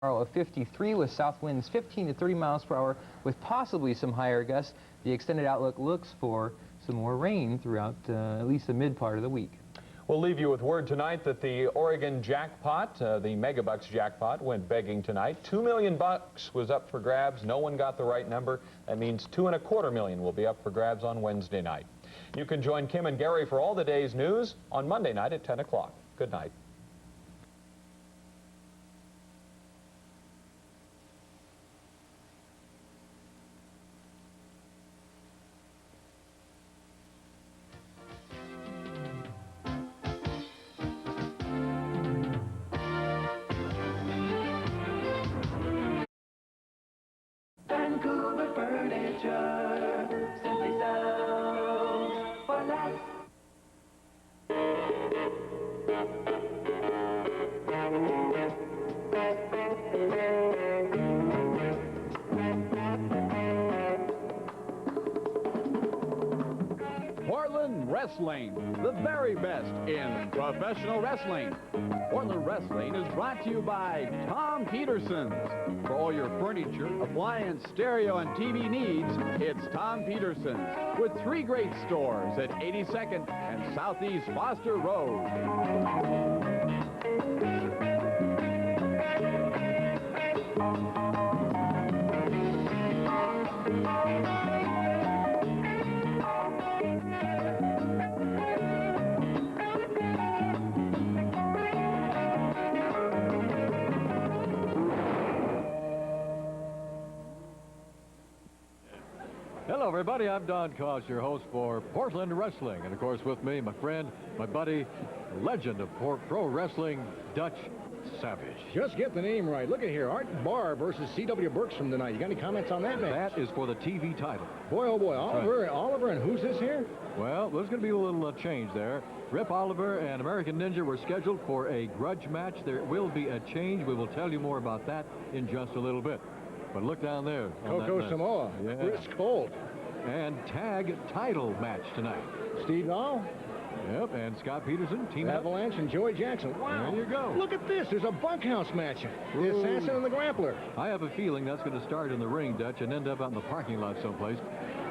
Tomorrow of 53 with south winds 15 to 30 miles per hour with possibly some higher gusts. The extended outlook looks for some more rain throughout at least the mid part of the week. We'll leave you with word tonight that the Oregon jackpot, the Megabucks jackpot, went begging tonight. $2 million was up for grabs. No one got the right number. That means $2.25 million will be up for grabs on Wednesday night. You can join Kim and Gary for all the day's news on Monday night at 10 o'clock. Good night. Simply sounds for less. Portland Wrestling, the very best in professional wrestling. Portland Wrestling is brought to you by Tom Peterson's. For all your furniture, appliance, stereo, and TV needs, it's Tom Peterson's, with 3 great stores at 82nd and Southeast Foster Road. Hello, everybody. I'm Don Koss, your host for Portland Wrestling. And, of course, with me, my friend, my buddy, legend of pro wrestling, Dutch Savage. Just get the name right. Look at here. Art Barr versus C.W. Bergstrom tonight. You got any comments on that match? That is for the TV title. Boy, oh boy. Oliver, and who's this here? Well, there's going to be a little change there. Rip Oliver and American Ninja were scheduled for a grudge match. There will be a change. We will tell you more about that in just a little bit. But look down there. Coco Samoa. Yeah. Chris Colt. And tag title match tonight. Steve Dahl. Yep, and Scott Peterson, team Avalanche and Joey Jackson. Wow. There you go. Look at this. There's a bunkhouse match. The Assassin and the Grappler. I have a feeling that's going to start in the ring, Dutch, and end up out in the parking lot someplace.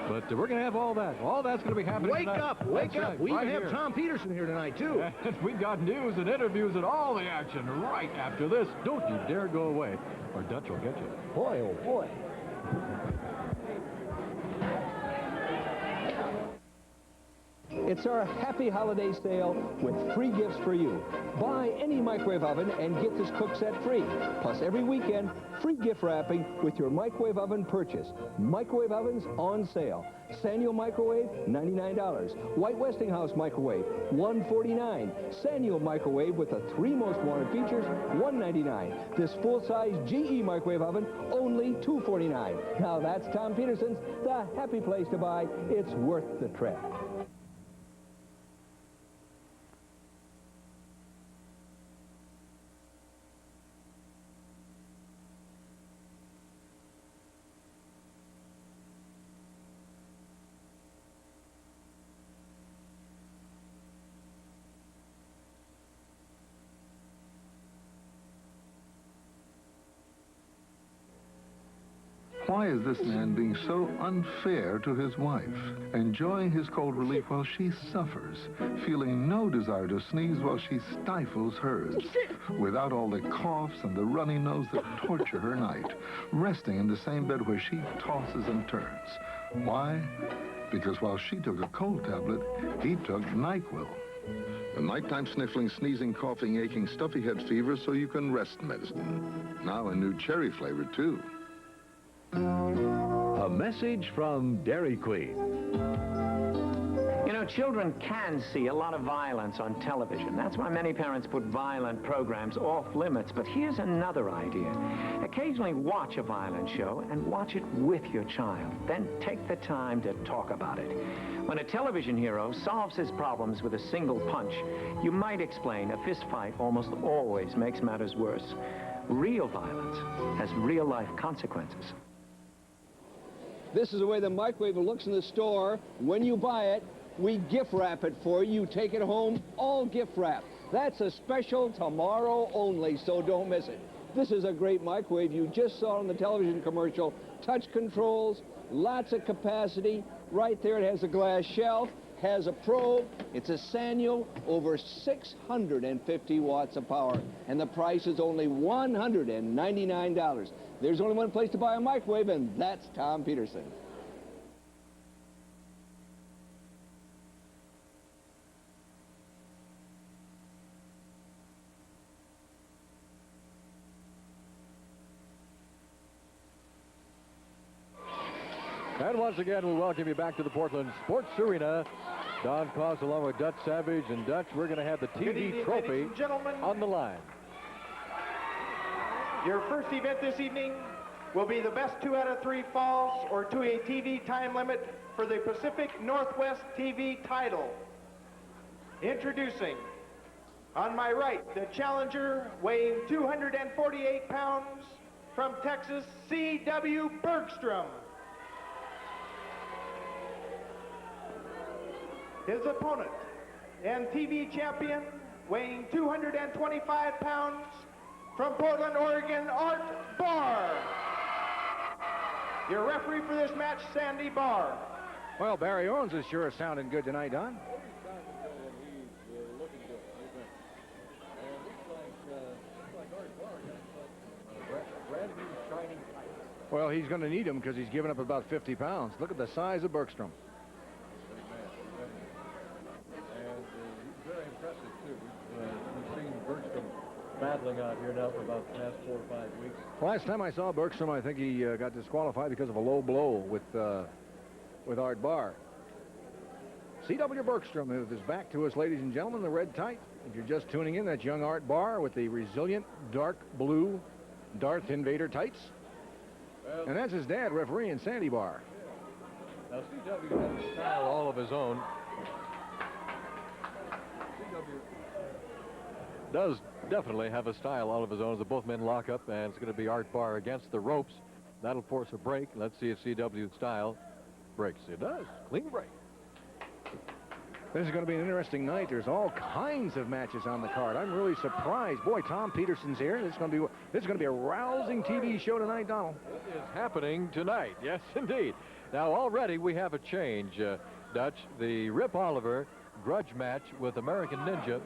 But we're going to have all that. All that's going to be happening tonight. Wake up. Right, We right even here. have Tom Peterson here tonight, too. And we've got news and interviews and all the action right after this. Don't you dare go away, or Dutch will get you. Boy, oh boy. It's our happy holiday sale with free gifts for you. Buy any microwave oven and get this cook set free. Plus, every weekend, free gift wrapping with your microwave oven purchase. Microwave ovens on sale. Sanyo microwave, $99. White Westinghouse microwave, $149. Sanyo microwave with the 3 most wanted features, $199. This full-size GE microwave oven, only $249. Now that's Tom Peterson's, the happy place to buy. It's worth the trip. Why is this man being so unfair to his wife, enjoying his cold relief while she suffers, feeling no desire to sneeze while she stifles hers, without all the coughs and the runny nose that torture her night, resting in the same bed where she tosses and turns? Why? Because while she took a cold tablet, he took NyQuil. The nighttime sniffling, sneezing, coughing, aching, stuffy head fever so you can rest medicine. Now a new cherry flavor, too. A message from Dairy Queen. You know, children can see a lot of violence on television. That's why many parents put violent programs off limits. But here's another idea. Occasionally watch a violent show and watch it with your child. Then take the time to talk about it. When a television hero solves his problems with a single punch, you might explain a fist fight almost always makes matters worse. Real violence has real-life consequences. This is the way the microwave looks in the store. When you buy it, we gift wrap it for you. You take it home, all gift wrap. That's a special tomorrow only, so don't miss it. This is a great microwave. You just saw on the television commercial. Touch controls, lots of capacity. Right there it has a glass shelf, has a probe. It's a Sanyo, over 650 watts of power. And the price is only $199. There's only one place to buy a microwave, and that's Tom Peterson. And once again, we welcome you back to the Portland Sports Arena. Don Koss along with Dutch Savage. And Dutch, we're going to have the TV trophy on the line. Your first event this evening will be the best 2 out of 3 falls or to a TV time limit for the Pacific Northwest TV title. Introducing, on my right, the challenger weighing 248 pounds from Texas, C.W. Bergstrom. His opponent and TV champion weighing 225 pounds from Portland, Oregon, Art Barr. Your referee for this match, Sandy Barr. Well, Barry Owens is sure sounding good tonight, Don. Well, he's going to need him because he's given up about 50 pounds. Look at the size of Bergstrom. We've seen Bergstrom battling out here now for about the past 4 or 5 weeks. Last time I saw Bergstrom, I think he got disqualified because of a low blow with Art Barr. C.W. Bergstrom is back to us, ladies and gentlemen, the red tight. If you're just tuning in, that's young Art Barr with the resilient dark blue Darth Invader tights. Well, and that's his dad, refereeing Sandy Barr. Now, C.W. has a style all of his own. Does definitely have a style all of his own as the both men lock up, and it's going to be Art Barr against the ropes. That'll force a break. Let's see if CW's style breaks. It does. Clean break. This is going to be an interesting night. There's all kinds of matches on the card. I'm really surprised. Boy, Tom Peterson's here. This is going to be a rousing TV show tonight, Donald. It is happening tonight. Yes, indeed. Now, already we have a change, Dutch. The Rip Oliver grudge match with American Ninja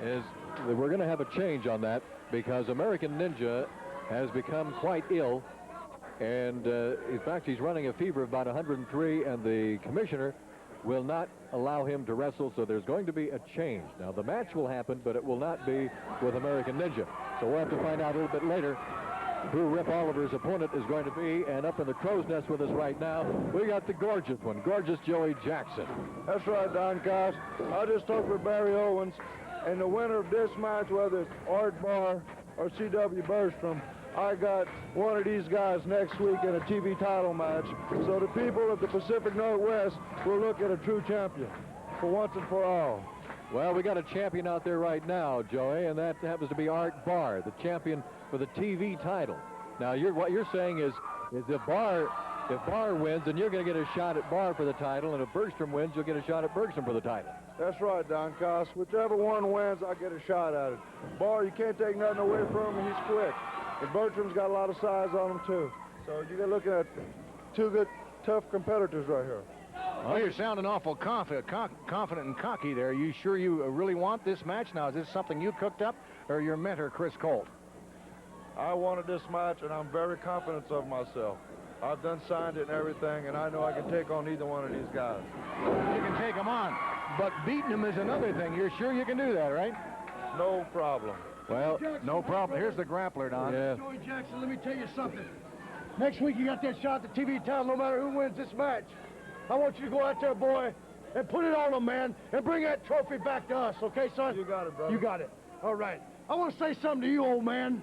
is, we're going to have a change on that because American Ninja has become quite ill, and in fact he's running a fever of about 103, and the commissioner will not allow him to wrestle, so there's going to be a change. Now the match will happen, but it will not be with American Ninja, so we'll have to find out a little bit later who Rip Oliver's opponent is going to be. And up in the crow's nest with us right now, we got the gorgeous one, gorgeous Joey Jackson. That's right, Don Koss. I just talked with Barry Owens, and the winner of this match, whether it's Art Barr or C.W. Bergstrom, I got one of these guys next week in a TV title match. So the people of the Pacific Northwest will look at a true champion for once and for all. Well, we got a champion out there right now, Joey, and that happens to be Art Barr, the champion for the TV title. Now, what you're saying is if Barr wins, then you're going to get a shot at Barr for the title, and if Bergstrom wins, you'll get a shot at Bergstrom for the title. That's right, Don Koss. Whichever one wins, I get a shot at it. Barr, you can't take nothing away from him. He's quick. And Bergstrom's got a lot of size on him, too. So you're looking at two good, tough competitors right here. Well, you're sounding awful confident and cocky there. You sure you really want this match? Now, is this something you cooked up, or your mentor, Chris Colt? I wanted this match, and I'm very confident of myself. I've done signed it and everything, and I know I can take on either one of these guys. You can take them on, but beating them is another thing. You're sure you can do that, right? No problem. Well, no problem. Here's the grappler, Don. Yeah. Joey Jackson, let me tell you something. Next week you got that shot at the TV title no matter who wins this match. I want you to go out there, boy, and put it on them, man, and bring that trophy back to us, okay, son? You got it, brother. You got it. All right. I want to say something to you, old man.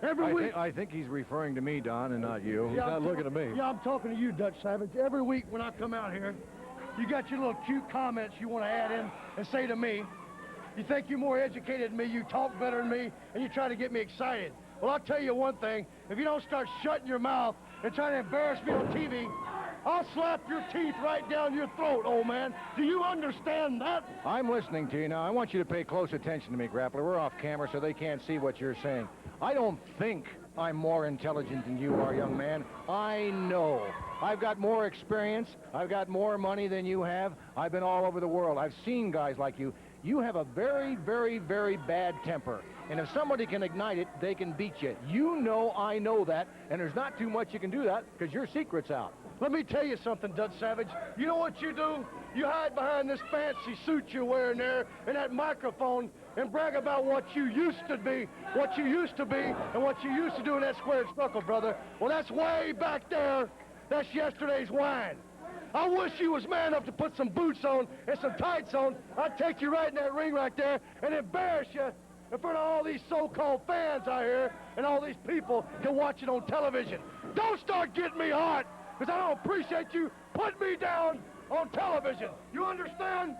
Every week... I think he's referring to me, Don, and not you. He's not looking at me. Yeah, I'm talking to you, Dutch Savage. Every week when I come out here, you got your little cute comments you want to add in and say to me. You think you're more educated than me, you talk better than me, and you try to get me excited. Well, I'll tell you one thing. If you don't start shutting your mouth and trying to embarrass me on TV, I'll slap your teeth right down your throat, old man. Do you understand that? I'm listening to you now. I want you to pay close attention to me, Grappler. We're off camera, so they can't see what you're saying. I don't think I'm more intelligent than you are, young man. I know. I've got more experience. I've got more money than you have. I've been all over the world. I've seen guys like you. You have a very, very, very bad temper. And if somebody can ignite it, they can beat you. You know I know that, and there's not too much you can do that because your secret's out. Let me tell you something, Dutch Savage. You know what you do? You hide behind this fancy suit you're wearing there and that microphone and brag about what you used to be, and what you used to do in that squared circle, brother. Well, that's way back there. That's yesterday's wine. I wish you was man enough to put some boots on and some tights on. I'd take you right in that ring right there and embarrass you in front of all these so-called fans out here and all these people that watch it on television. Don't start getting me hot, because I don't appreciate you putting me down on television. You understand?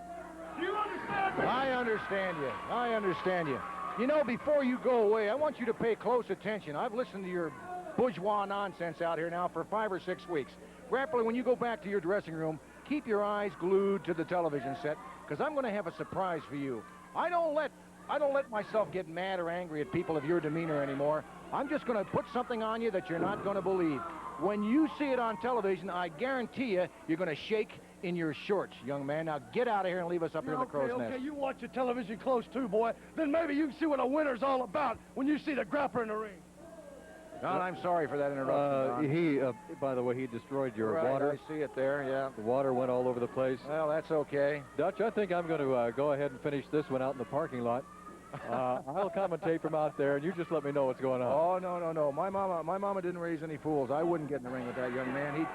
You understand me? I understand you. I understand you. You know, before you go away, I want you to pay close attention. I've listened to your bourgeois nonsense out here now for 5 or 6 weeks. Grappler, when you go back to your dressing room, keep your eyes glued to the television set, because I'm going to have a surprise for you. I don't let myself get mad or angry at people of your demeanor anymore. I'm just going to put something on you that you're not going to believe. When you see it on television, I guarantee you're going to shake in your shorts, young man. Now get out of here and leave us up here in the crow's nest. Okay, you watch the television close too, boy. Then maybe you can see what a winner's all about when you see the grappler in the ring. Don, I'm sorry for that interruption, Don. By the way, he destroyed your Right, water. I see it there, yeah. The water went all over the place. Well, that's okay. Dutch, I think I'm going to go ahead and finish this one out in the parking lot. I'll commentate from out there, and you just let me know what's going on. Oh, no. My mama didn't raise any fools. I wouldn't get in the ring with that young man.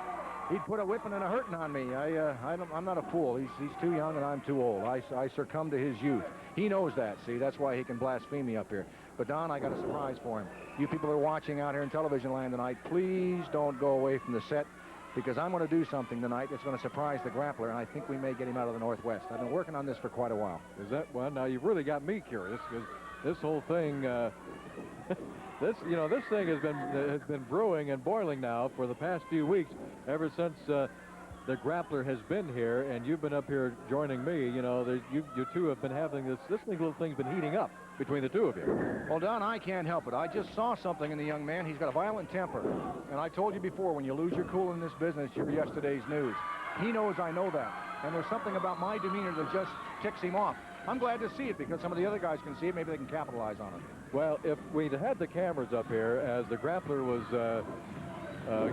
He'd put a whipping and a hurting on me. I'm not a fool. He's too young and I'm too old. I succumb to his youth. He knows that, see? That's why he can blaspheme me up here. But, Don, I got a surprise for him. You people who are watching out here in television land tonight, please don't go away from the set, because I'm going to do something tonight that's going to surprise the Grappler, and I think we may get him out of the Northwest. I've been working on this for quite a while. Is that, well, now you've really got me curious, because this whole thing, this thing has been brewing and boiling now for the past few weeks, ever since the Grappler has been here, and you've been up here joining me. You two have been having this little thing's been heating up between the two of you. Well, Don, I can't help it. I just saw something in the young man. He's got a violent temper. And I told you before, when you lose your cool in this business, you're yesterday's news. He knows I know that. And there's something about my demeanor that just ticks him off. I'm glad to see it, because some of the other guys can see it. Maybe they can capitalize on it. Well, if we'd had the cameras up here as the Grappler was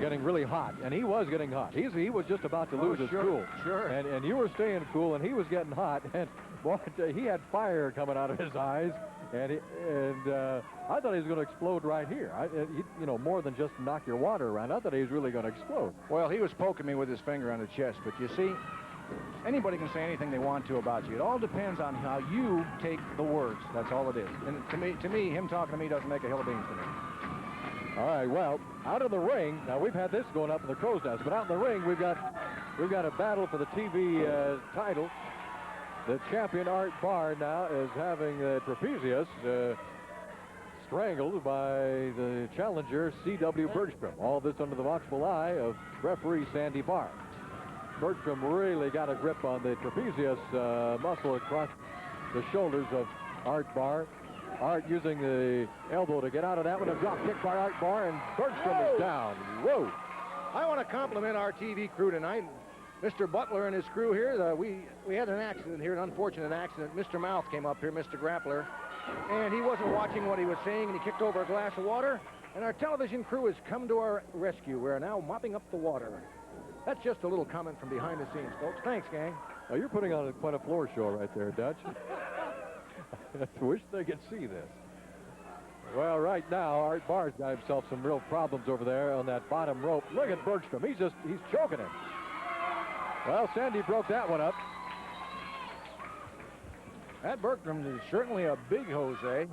getting really hot, and he was getting hot. He was just about to lose his cool. Sure. And you were staying cool, and he was getting hot. And boy, he had fire coming out of his eyes. And I thought he was going to explode right here. More than just knock your water around. I thought he was really going to explode. Well, he was poking me with his finger on the chest. But you see, anybody can say anything they want to about you. It all depends on how you take the words. That's all it is. And to me, him talking to me doesn't make a hill of beans to me. All right, well, out of the ring, now we've had this going up in the crow's nest, but out in the ring, we've got a battle for the TV title. The champion, Art Barr, now is having Trapezius strangled by the challenger, C.W. Bergstrom. All this under the watchful eye of referee Sandy Barr. Bergstrom really got a grip on the trapezius muscle across the shoulders of Art Barr. Art using the elbow to get out of that one. A drop kick by Art Barr, and Bergstrom is down. Whoa! I want to compliment our TV crew tonight. Mr. Butler and his crew here, we had an accident here, an unfortunate accident. Mr. Mouth came up here, Mr. Grappler, and he wasn't watching what he was saying, and he kicked over a glass of water, and our television crew has come to our rescue. We're now mopping up the water. That's just a little comment from behind the scenes, folks. Thanks, gang. Oh, you're putting on quite a floor show right there, Dutch. I wish they could see this. Well, right now, Art Barr's got himself some real problems over there on that bottom rope. Look at Bergstrom. He's choking him. Well, Sandy broke that one up. That Bergstrom is certainly a big Jose.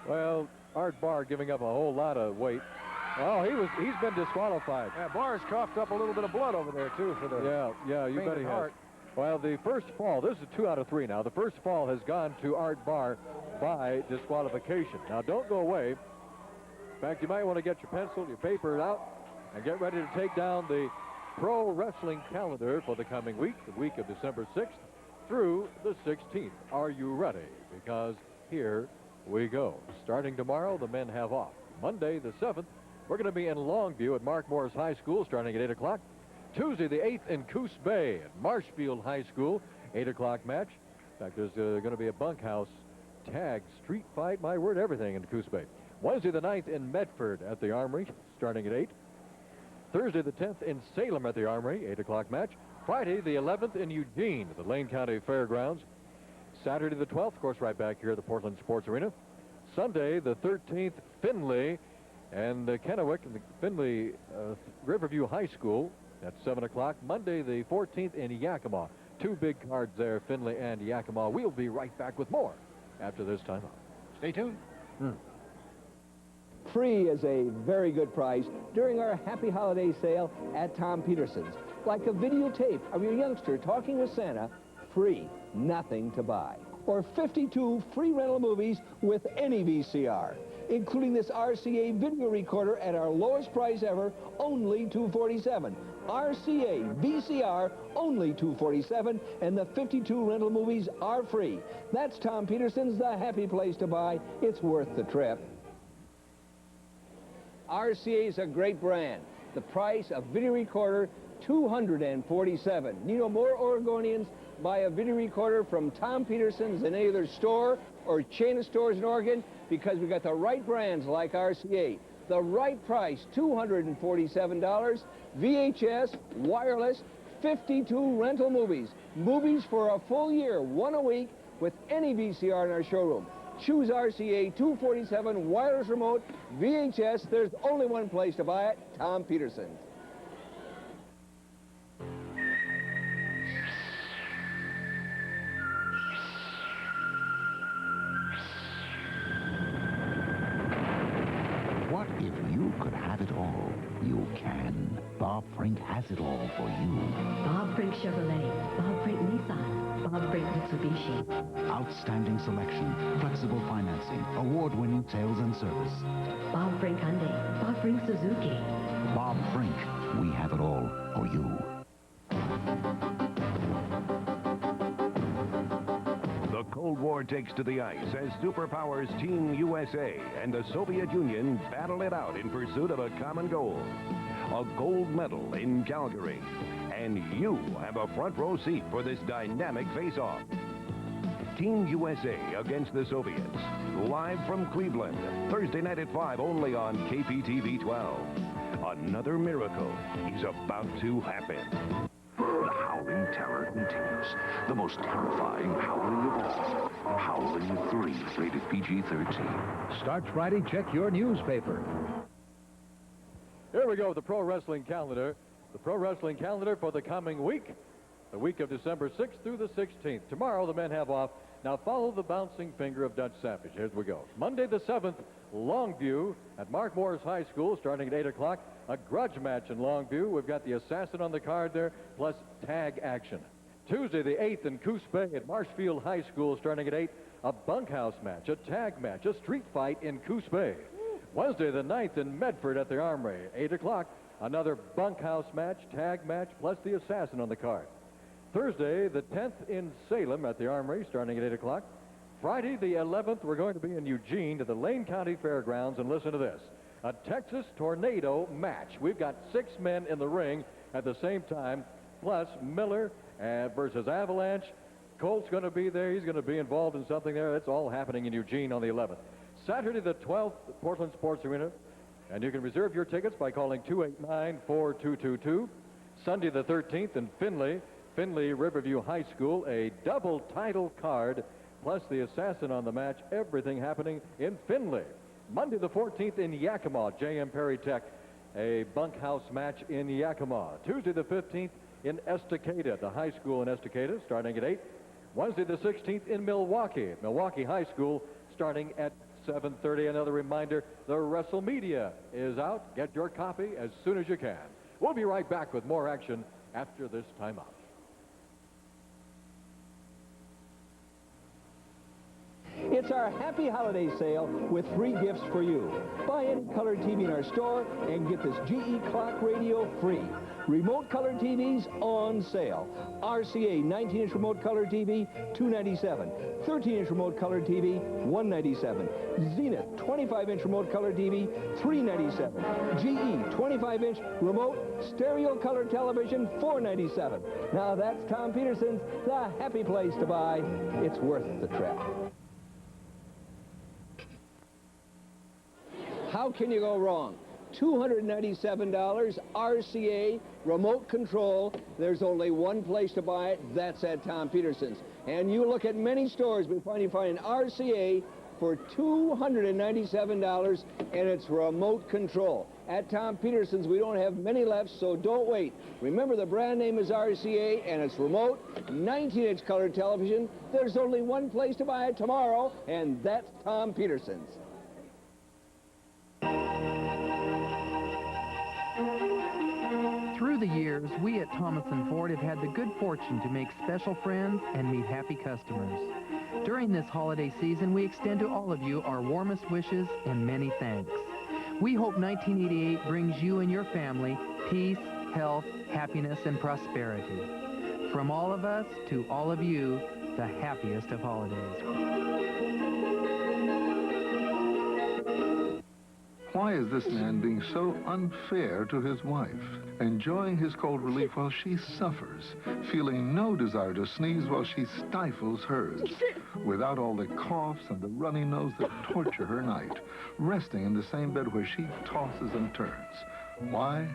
Well, Art Barr giving up a whole lot of weight. Oh, he's been disqualified. Yeah, Barr's coughed up a little bit of blood over there, too, for the Yeah, you bet he has. Heart. Well, the first fall, this is 2 out of 3 now. The first fall has gone to Art Barr by disqualification. Now, don't go away. In fact, you might want to get your pencil, your paper out, and get ready to take down the pro wrestling calendar for the coming week, the week of December 6th through the 16th. Are you ready? Because here we go. Starting tomorrow, the men have off. Monday, the 7th, we're going to be in Longview at Mark Morris High School starting at 8 o'clock. Tuesday, the 8th, in Coos Bay at Marshfield High School, 8 o'clock match. In fact, there's going to be a bunkhouse tag, street fight, my word, everything in Coos Bay. Wednesday, the 9th, in Medford at the Armory, starting at 8. Thursday, the 10th, in Salem at the Armory, 8 o'clock match. Friday, the 11th, in Eugene at the Lane County Fairgrounds. Saturday, the 12th, of course, right back here at the Portland Sports Arena. Sunday, the 13th, Findlay and Kennewick, and the Findlay Riverview High School at 7 o'clock. Monday, the 14th, in Yakima. Two big cards there, Findlay and Yakima. We'll be right back with more after this time out. Stay tuned. Free is a very good price during our Happy Holiday sale at Tom Peterson's. Like a videotape of your youngster talking with Santa, free, nothing to buy. Or 52 free rental movies with any VCR, including this RCA video recorder at our lowest price ever, only $247. RCA VCR, only $247, and the 52 rental movies are free. That's Tom Peterson's, the happy place to buy. It's worth the trip. RCA is a great brand. The price of video recorder, $247. You know, more Oregonians buy a video recorder from Tom Peterson's than any other store or chain of stores in Oregon because we got the right brands like RCA. The right price, $247. VHS, wireless, 52 rental movies. Movies for a full year, one a week, with any VCR in our showroom. Choose RCA 247 wireless remote VHS. There's only one place to buy it, Tom Peterson. What if you could have it all? You can. Bob Frink has it all for you. Bob Frink Chevrolet, Bob Frink Nissan, Bob Frink Mitsubishi. Outstanding selection, flexible financing, award-winning sales and service. Bob Frink Hyundai, Bob Frink Suzuki. Bob Frink, we have it all for you. The Cold War takes to the ice as superpowers Team USA and the Soviet Union battle it out in pursuit of a common goal. A gold medal in Calgary. And you have a front row seat for this dynamic face-off. Team USA against the Soviets. Live from Cleveland. Thursday night at 5 only on KPTV 12. Another miracle is about to happen. The howling terror continues. The most terrifying howling of all. Howling 3, rated PG-13. Starts Friday. Check your newspaper. Here we go, the pro wrestling calendar. The pro wrestling calendar for the coming week. The week of December 6th through the 16th. Tomorrow the men have off. Now follow the bouncing finger of Dutch Savage. Here we go. Monday the 7th, Longview at Mark Morris High School starting at 8 o'clock. A grudge match in Longview. We've got the assassin on the card there, plus tag action. Tuesday the 8th in Coos Bay at Marshfield High School starting at 8. A bunkhouse match, a tag match, a street fight in Coos Bay. Wednesday the 9th in Medford at the Armory, 8 o'clock. Another bunkhouse match, tag match, plus the assassin on the card. Thursday, the 10th in Salem at the Armory, starting at 8 o'clock. Friday, the 11th, we're going to be in Eugene to the Lane County Fairgrounds, and listen to this. A Texas tornado match. We've got 6 men in the ring at the same time, plus Miller versus Avalanche. Colt's going to be there. He's going to be involved in something there. That's all happening in Eugene on the 11th. Saturday, the 12th, Portland Sports Arena. And you can reserve your tickets by calling 289-4222. Sunday, the 13th in Findlay Riverview High School, a double title card, plus the assassin on the match, everything happening in Findlay. Monday, the 14th in Yakima, J.M. Perry Tech, a bunkhouse match in Yakima. Tuesday, the 15th in Estacada, the high school in Estacada, starting at 8. Wednesday, the 16th in Milwaukee High School, starting at 7:30. Another reminder, the WrestleMedia is out. Get your copy as soon as you can. We'll be right back with more action after this timeout. In It's our happy holiday sale with free gifts for you. Buy any color TV in our store and get this GE clock radio free. Remote color TVs on sale. RCA 19-inch remote color TV, $297. 13-inch remote color TV, $197. Zenith 25-inch remote color TV, $397. GE 25-inch remote stereo color television, $497. Now that's Tom Peterson's, the happy place to buy. It's worth the trip. How can you go wrong? $297, RCA, remote control. There's only one place to buy it. That's at Tom Peterson's. And you look at many stores, we find you find an RCA for $297, and it's remote control. At Tom Peterson's, we don't have many left, so don't wait. Remember, the brand name is RCA, and it's remote, 19-inch color television. There's only one place to buy it tomorrow, and that's Tom Peterson's. Through the years, we at Thomas & Ford have had the good fortune to make special friends and meet happy customers. During this holiday season, we extend to all of you our warmest wishes and many thanks. We hope 1988 brings you and your family peace, health, happiness, and prosperity. From all of us to all of you, the happiest of holidays. Why is this man being so unfair to his wife, enjoying his cold relief while she suffers, feeling no desire to sneeze while she stifles hers, without all the coughs and the runny nose that torture her night, resting in the same bed where she tosses and turns? Why?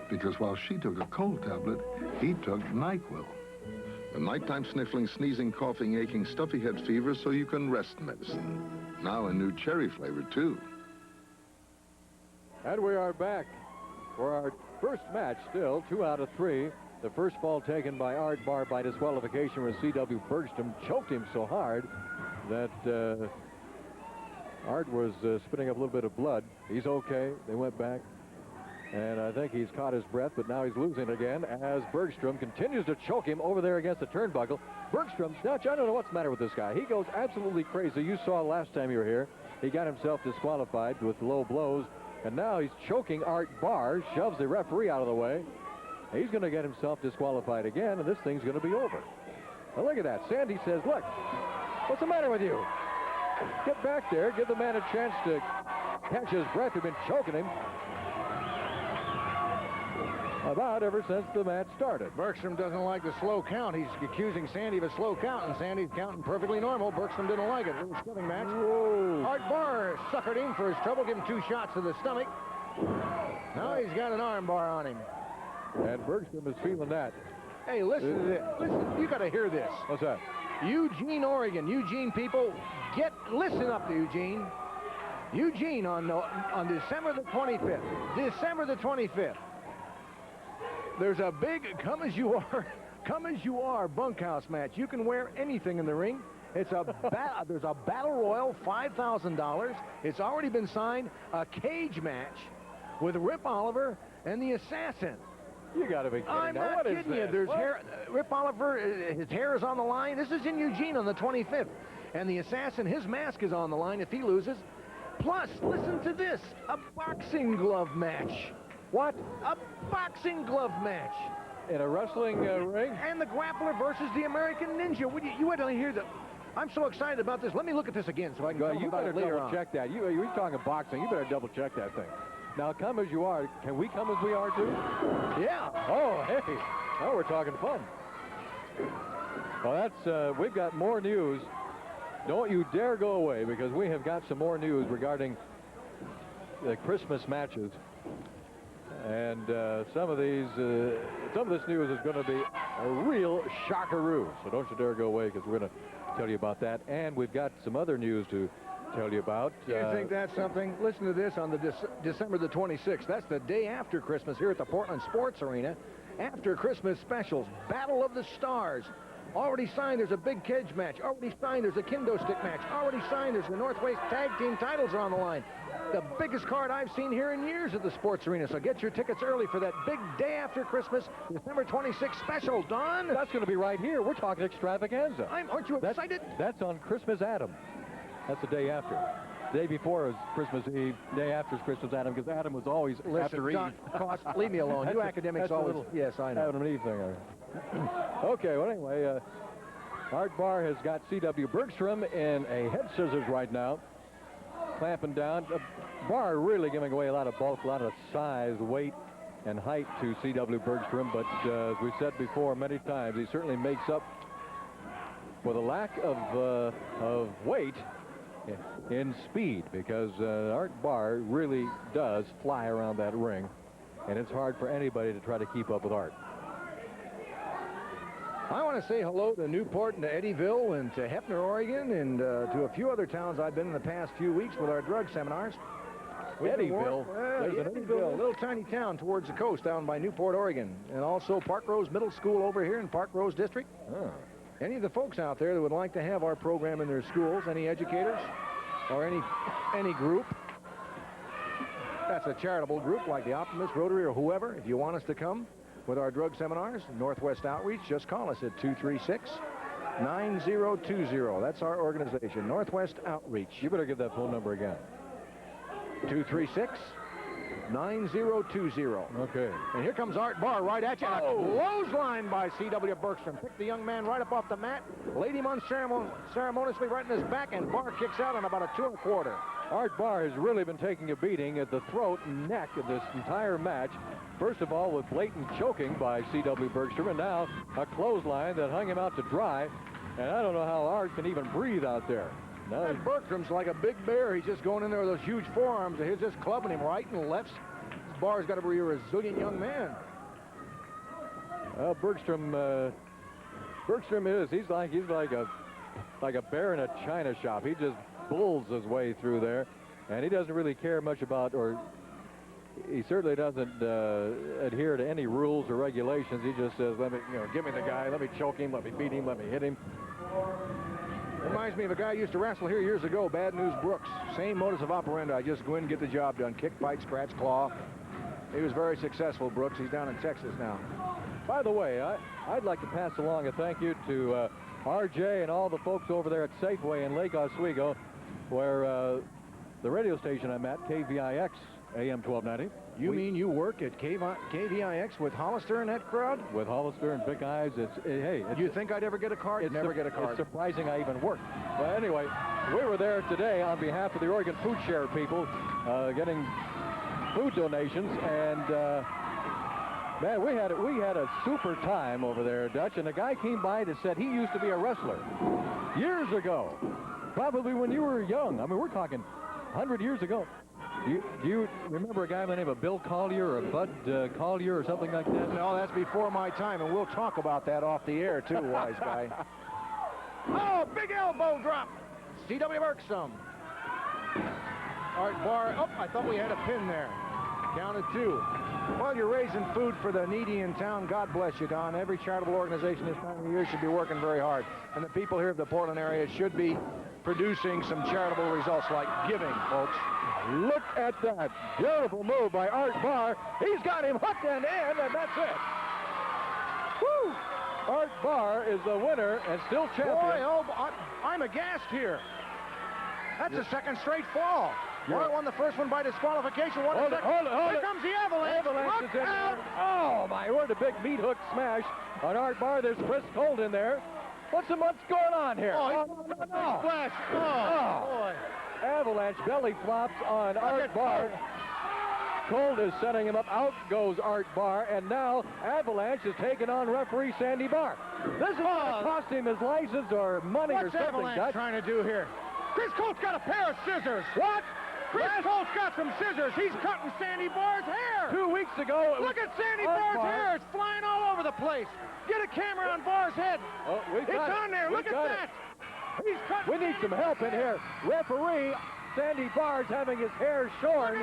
Because while she took a cold tablet, he took NyQuil. The nighttime sniffling, sneezing, coughing, aching, stuffy head fever so you can rest medicine. Now a new cherry flavor, too. And we are back for our first match still, 2 out of 3. The first fall taken by Art Barr by disqualification when C.W. Bergstrom choked him so hard that Art was spitting up a little bit of blood. He's okay. They went back. And I think he's caught his breath, but now he's losing again as Bergstrom continues to choke him over there against the turnbuckle. Bergstrom, now, I don't know what's the matter with this guy. He goes absolutely crazy. You saw last time you were here. He got himself disqualified with low blows. And now he's choking Art Barr, shoves the referee out of the way. He's going to get himself disqualified again, and this thing's going to be over. Now look at that. Sandy says, look, what's the matter with you? Get back there. Give the man a chance to catch his breath. You've been choking him about ever since the match started. Bergstrom doesn't like the slow count. He's accusing Sandy of a slow count, and Sandy's counting perfectly normal. Bergstrom didn't like it. It was a shoving match. Whoa. Art Barr suckered him for his trouble, gave him 2 shots to the stomach. Now he's got an arm bar on him. And Bergstrom is feeling that. Hey, listen to this. Listen, you got to hear this. What's that? Eugene, Oregon. Eugene people, listen up to Eugene. Eugene on December the 25th. December the 25th. There's a big come as you are bunkhouse match. You can wear anything in the ring. It's a there's a battle royal, $5,000. It's already been signed. A cage match with Rip Oliver and the Assassin. You got to be kidding. I'm now, not kidding you. There's hair. Rip Oliver, his hair is on the line. This is in Eugene on the 25th. And the Assassin, his mask is on the line if he loses. Plus, listen to this, a boxing glove match. What? A boxing glove match. In a wrestling ring? And the Grappler versus the American Ninja. You had to hear that. I'm so excited about this. Let me look at this again so I can tell you about it later on. You better double check that. You're talking boxing. You better double check that thing. Now, come as you are. Can we come as we are, too? Yeah. Oh, hey. Now we're talking fun. Well, that's, we've got more news. Don't you dare go away, because we have got some more news regarding the Christmas matches. And some of this news is going to be a real shockaroo. So don't you dare go away, because we're going to tell you about that. And we've got some other news to tell you about. You think that's something? Listen to this on the December the 26th. That's the day after Christmas here at the Portland Sports Arena. After Christmas specials, Battle of the Stars. Already signed, there's a big cage match. Already signed, there's a kendo stick match. Already signed, there's the Northwest Tag Team titles are on the line. The biggest card I've seen here in years at the Sports Arena. So get your tickets early for that big day after Christmas, December 26th special. Don? That's going to be right here. We're talking extravaganza. Aren't you excited? That's on Christmas Adam. That's the day after. The day before is Christmas Eve. Day after is Christmas Adam, because Adam was always after Eve. Leave me alone. You academics always. Yes, I know. Adam and Eve thing. Okay, well, anyway, Art Barr has got C.W. Bergstrom in a head scissors right now, clamping down. Barr really giving away a lot of bulk, a lot of size, weight, and height to C.W. Bergstrom, but as we said before many times, he certainly makes up for the lack of weight in speed, because Art Barr really does fly around that ring, and it's hard for anybody to try to keep up with Art. I want to say hello to Newport and to Eddyville and to Hefner, Oregon, and to a few other towns I've been in the past few weeks with our drug seminars. Eddyville? Eddyville, a little tiny town towards the coast down by Newport, Oregon. And also Park Rose Middle School over here in Park Rose District. Oh. Any of the folks out there that would like to have our program in their schools, any educators or any group, that's a charitable group like the Optimist, Rotary, or whoever, if you want us to come with our drug seminars, Northwest Outreach, just call us at 236-9020. That's our organization, Northwest Outreach. You better give that phone number again. 236-9020. Okay. And here comes Art Barr right at you. And a clothesline by C.W. Bergstrom. Picked the young man right up off the mat, laid him unceremoniously right in his back, and Barr kicks out on about a 2 1/4. Art Barr has really been taking a beating at the throat and neck of this entire match. First of all, with blatant choking by C.W. Bergstrom, and now a clothesline that hung him out to dry. And I don't know how Art can even breathe out there. No. And Bergstrom's like a big bear. He's just going in there with those huge forearms, and he's just clubbing him right and left. This Barr's got to be a resilient young man. Well, Bergstrom is. He's like a bear in a china shop. He just bulls his way through there, and he doesn't really care much about, or he certainly doesn't adhere to any rules or regulations. He just says, "Let me, give me the guy. Let me choke him. Let me beat him. Let me hit him." Reminds me of a guy who used to wrestle here years ago, Bad News Brooks. Same modus of operandi. Just go in and get the job done. Kick, bite, scratch, claw. He was very successful, Brooks. He's down in Texas now. By the way, I'd like to pass along a thank you to RJ and all the folks over there at Safeway in Lake Oswego, where the radio station I'm at, KVIX, AM 1290. You mean you work at KVIX with Hollister in that crowd? With Hollister and Big Eyes. You think I'd ever get a card? Never get a card. It's surprising I even work. But anyway, we were there today on behalf of the Oregon Food Share people, getting food donations, and man, we had a super time over there, Dutch. And a guy came by that said he used to be a wrestler years ago, probably when you were young. I mean, we're talking 100 years ago. Do you remember a guy by the name of Bill Collier or Bud Collier or something like that? No, that's before my time, and we'll talk about that off the air, too, wise guy. Oh, big elbow drop. C.W. Bergstrom. Art Barr. Oh, I thought we had a pin there. Counted 2. Well, you're raising food for the needy in town. God bless you, Don. Every charitable organization this time of year should be working very hard. And the people here of the Portland area should be producing some charitable results like giving, folks. Look at that beautiful move by Art Barr. He's got him hooked and in, and that's it. Woo! Art Barr is the winner and still champion. Boy, I'm aghast here. That's a second straight fall. Barr won the first one by disqualification. Hold it. Here comes the Avalanche. Avalanche is in there. Oh, my word, a big meat hook smash on Art Barr. There's Chris Colt in there. What's going on here? No. Splash. Oh, boy. Avalanche belly flops on Art Barr. Colt is setting him up. Out goes Art Barr, and now Avalanche is taking on referee Sandy Barr. This is going to cost him his license or money or something. What's Avalanche trying to do here? Chris Colt's got a pair of scissors. What? Chris Colt's got some scissors. He's cutting Sandy Barr's hair. 2 weeks ago, look at Sandy Barr's hair. It's flying all over the place. Get a camera on Barr's head. Oh, it's on there. Look at that. He's cutting. We need some help in here. Referee Sandy Barr's having his hair shorn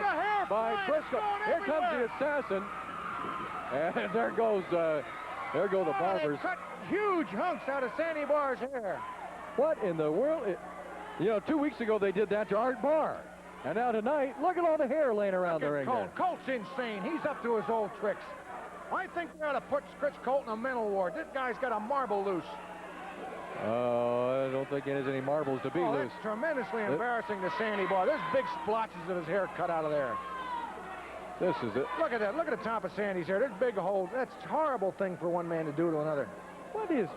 by Chris Colt. Here comes the assassin. And there go the barbers. They cut huge hunks out of Sandy Barr's hair. What in the world? 2 weeks ago they did that to Art Barr. And now tonight, look at all the hair laying around the ring. Colt's insane. He's up to his old tricks. I think they ought to put Chris Colt in a mental ward. This guy's got a marble loose. I don't think he has any marbles to be loose. It's tremendously embarrassing to Sandy Barr. There's big splotches of his hair cut out of there. This is it. Look at that. Look at the top of Sandy's hair. There's big holes. That's a horrible thing for one man to do to another. What is?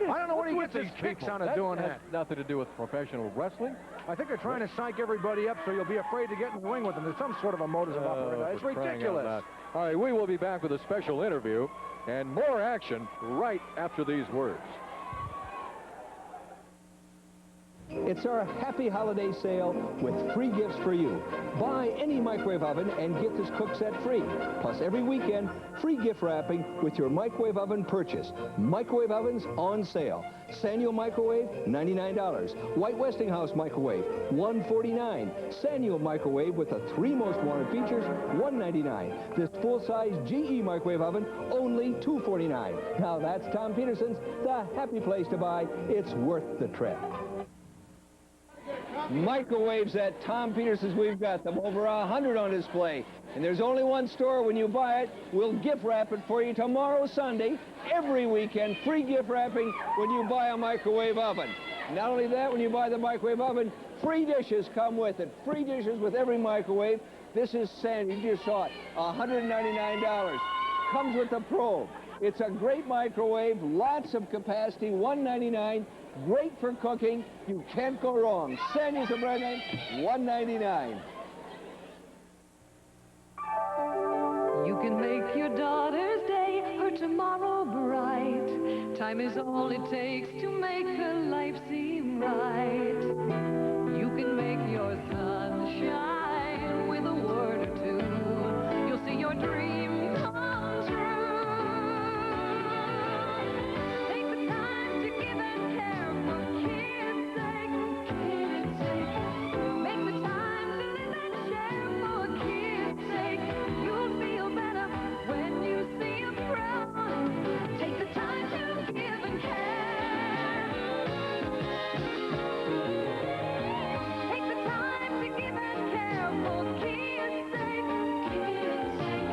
I don't know what he gets his kicks on of doing that. Nothing to do with professional wrestling. I think they're trying to psych everybody up so you'll be afraid to get in the ring with them. There's some sort of a modus operandi. It's ridiculous. All right, we will be back with a special interview and more action right after these words. It's our happy holiday sale with free gifts for you. Buy any microwave oven and get this cook set free. Plus, every weekend, free gift wrapping with your microwave oven purchase. Microwave ovens on sale. Sanyo microwave, $99. White Westinghouse microwave, $149. Sanyo microwave with the 3 most wanted features, $199. This full-size GE microwave oven, only $249. Now that's Tom Peterson's, the happy place to buy. It's worth the trip. Microwaves at Tom Peterson's, we've got them over 100 on display. And there's only one store when you buy it. We'll gift wrap it for you tomorrow, Sunday. Every weekend, free gift wrapping when you buy a microwave oven. Not only that, when you buy the microwave oven, free dishes come with it. Free dishes with every microwave. This is Sandy, you just saw it, $199. Comes with the probe. It's a great microwave, lots of capacity, $199. Great for cooking. You can't go wrong. Sandy's a brand name, $199. You can make your daughter's day, her tomorrow bright. Time is all it takes to make her life seem right. You can make your sun shine with a word or two. You'll see your dream come true. Take the time to give and care for kids' sake, kids' sake. Make the time to live and share for kids' sake. You'll feel better when you see them proud. Take the time to give and care. Take the time to give and care for kids' sake, kids' sake.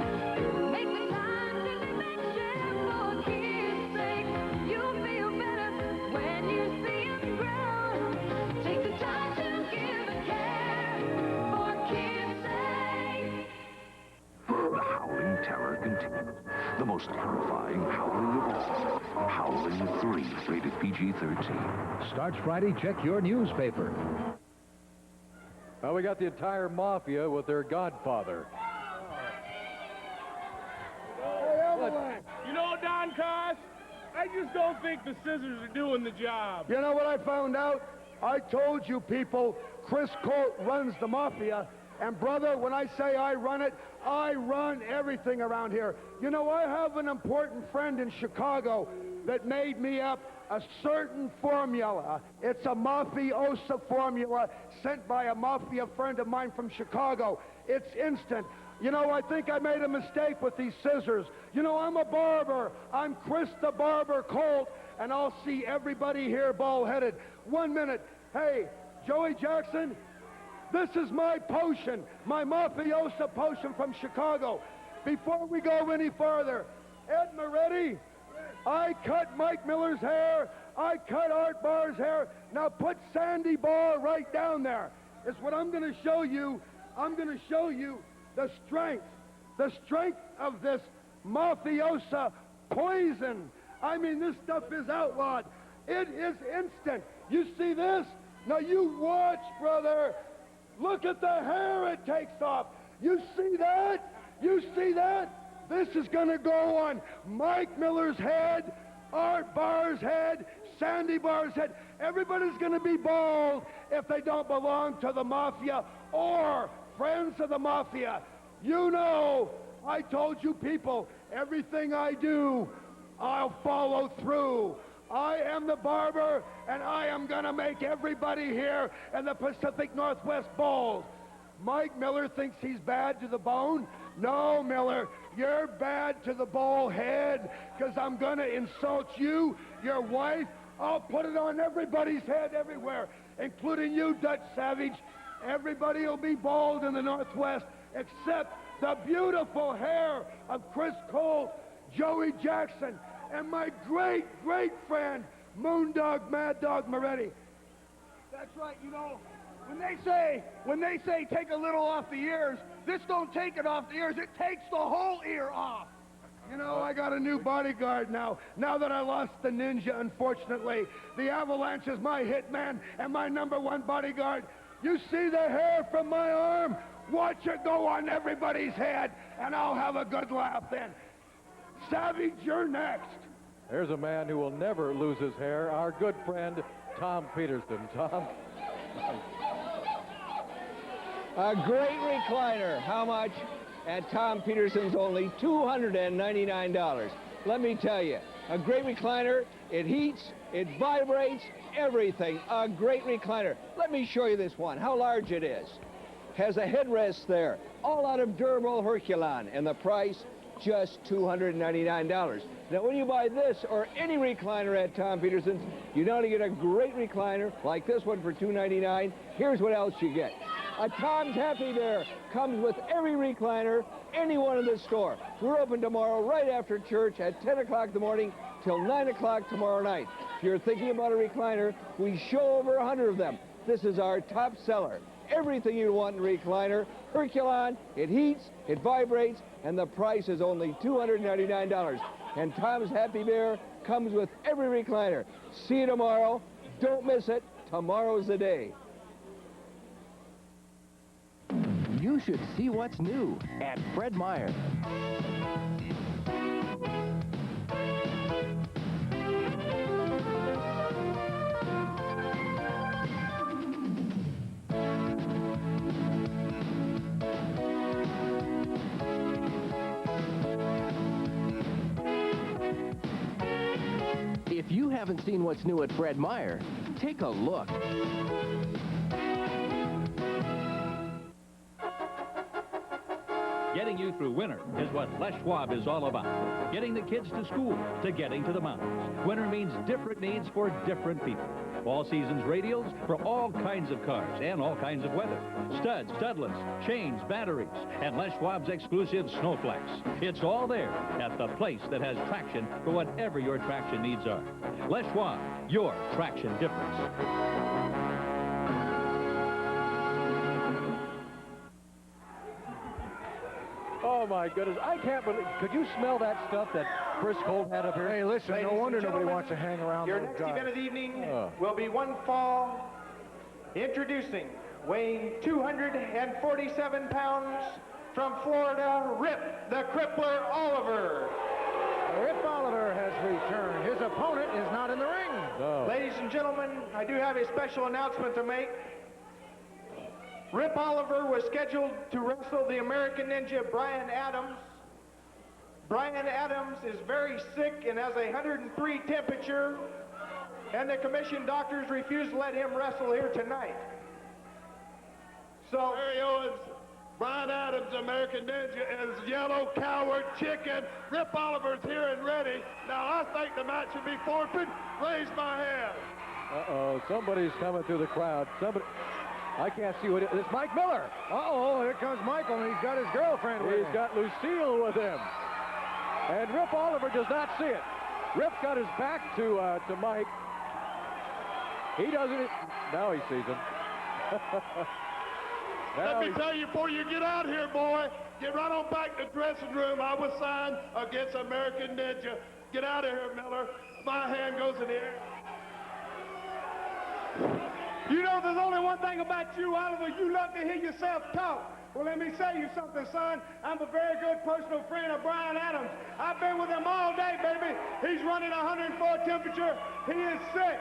Make the time to live and share for kids' sake. You'll feel better when you see them grow. Take the time to give and care for kids' sake. The howling terror continues. The most terrifying howling of all. Howling 3, rated PG-13. Starts Friday. Check your newspaper. Well, we got the entire mafia with their godfather. Hey, Avalanche. You know, Don Coss, I just don't think the scissors are doing the job. You know what I found out? I told you people, Chris Colt runs the mafia. And brother, when I say I run it, I run everything around here. You know, I have an important friend in Chicago that made me up a certain formula. It's a mafiosa formula sent by a mafia friend of mine from Chicago. It's instant. You know, I think I made a mistake with these scissors. You know, I'm a barber. I'm Chris the Barber Colt, and I'll see everybody here bald-headed. 1 minute. Hey, Joey Jackson, this is my potion, my mafiosa potion from Chicago. Before we go any farther, Ed Moretti, I cut Mike Miller's hair. I cut Art Barr's hair. Now put Sandy Barr right down there. It's what I'm going to show you. I'm going to show you the strength of this mafiosa poison. I mean, this stuff is outlawed. It is instant. You see this? Now you watch, brother. Look at the hair it takes off. You see that? You see that? This is going to go on Mike Miller's head, Art Barr's head, Sandy Barr's head. Everybody's going to be bald if they don't belong to the mafia or friends of the mafia. You know, I told you people, everything I do, I'll follow through. I am the barber, and I am going to make everybody here in the Pacific Northwest bald. Mike Miller thinks he's bad to the bone. No, Miller, you're bad to the bald head, because I'm going to insult you, your wife. I'll put it on everybody's head everywhere, including you, Dutch Savage. Everybody will be bald in the Northwest, except the beautiful hair of Chris Colt, Joey Jackson, and my great, great friend, Moondog, Mad Dog Moretti. That's right, you know, when they say take a little off the ears, this don't take it off the ears, it takes the whole ear off. You know, I got a new bodyguard now. Now that I lost the Ninja, unfortunately, the Avalanche is my hitman and my #1 bodyguard. You see the hair from my arm? Watch it go on everybody's head, and I'll have a good laugh then. Savage, you're next. There's a man who will never lose his hair, our good friend, Tom Peterson. Tom? A great recliner. How much? At Tom Peterson's only $299. Let me tell you, a great recliner, it heats, it vibrates, everything. A great recliner. Let me show you this one, how large it is. Has a headrest there, all out of durable Herculon, and the price, just $299. Now, when you buy this or any recliner at Tom Peterson's, you not only get a great recliner like this one for $299, here's what else you get. A Tom's Happy Bear comes with every recliner, any one in the store. We're open tomorrow right after church at 10 o'clock in the morning till 9 o'clock tomorrow night. If you're thinking about a recliner, we show over 100 of them. This is our top seller. Everything you want in a recliner. Herculon, it heats, it vibrates, and the price is only $299. And Tom's Happy Bear comes with every recliner. See you tomorrow. Don't miss it. Tomorrow's the day. You should see what's new at Fred Meyer. If you haven't seen what's new at Fred Meyer, take a look. Getting you through winter is what Les Schwab is all about. Getting the kids to school, to getting to the mountains. Winter means different needs for different people. All seasons radials for all kinds of cars and all kinds of weather. Studs, studless, chains, batteries, and Les Schwab's exclusive Snowflex. It's all there at the place that has traction for whatever your traction needs are. Les Schwab, your traction difference. Oh, my goodness. I can't believe... Could you smell that stuff that Chris Colt had up here? Hey, listen, Ladies no wonder and nobody gentlemen, wants to hang around your those next guys. event of the evening Oh. will be one fall. Introducing, weighing 247 pounds, from Florida, Rip the Crippler Oliver. Rip Oliver has returned. His opponent is not in the ring. No. Ladies and gentlemen, I do have a special announcement to make. Rip Oliver was scheduled to wrestle the American Ninja Brian Adams. Brian Adams is very sick and has a 103 temperature, and the commission doctors refused to let him wrestle here tonight. So, Barry Owens, Brian Adams, American Ninja, is Yellow Coward Chicken. Rip Oliver's here and ready. Now, I think the match should be forfeit. Raise my hand. Uh-oh, somebody's coming through the crowd. Somebody... I can't see what it is. It's Mike Miller. Uh-oh, here comes Michael, and he's got his girlfriend with him. He's got Lucille with him. And Rip Oliver does not see it. Rip got his back to Mike. He doesn't... Now he sees him. Let me tell you, before you get out here, boy, get right on back to the dressing room. I was signed against American Ninja. Get out of here, Miller. My hand goes in the air. you know there's only one thing about you, Oliver. You love to hear yourself talk. Well, let me say you something, son. I'm a very good personal friend of Brian Adams. I've been with him all day, baby. He's running 104 temperature. He is sick.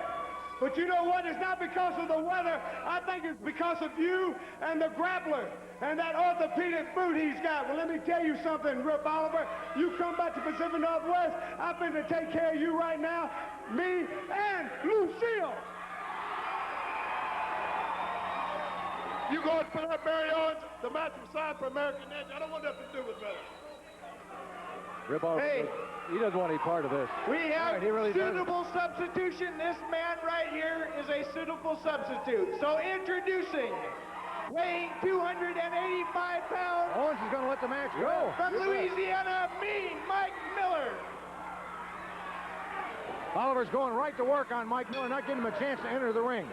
But you know what? It's not because of the weather. I think it's because of you and the Grappler and that orthopedic boot he's got. Well, let me tell you something, Rip Oliver. You come back to Pacific Northwest, I'm going to take care of you right now, me and Lucille. You go and put up Barry Owens. The match was signed for American Ninja. I don't want nothing to do with that. Rip Oliver, Hey. he doesn't want any part of this. We have Right, he really suitable substitution. This man right here is a suitable substitute. So introducing, weighing 285 pounds. Owens is going to let the match go. From Louisiana, Mike Miller. Oliver's going right to work on Mike Miller, not giving him a chance to enter the ring.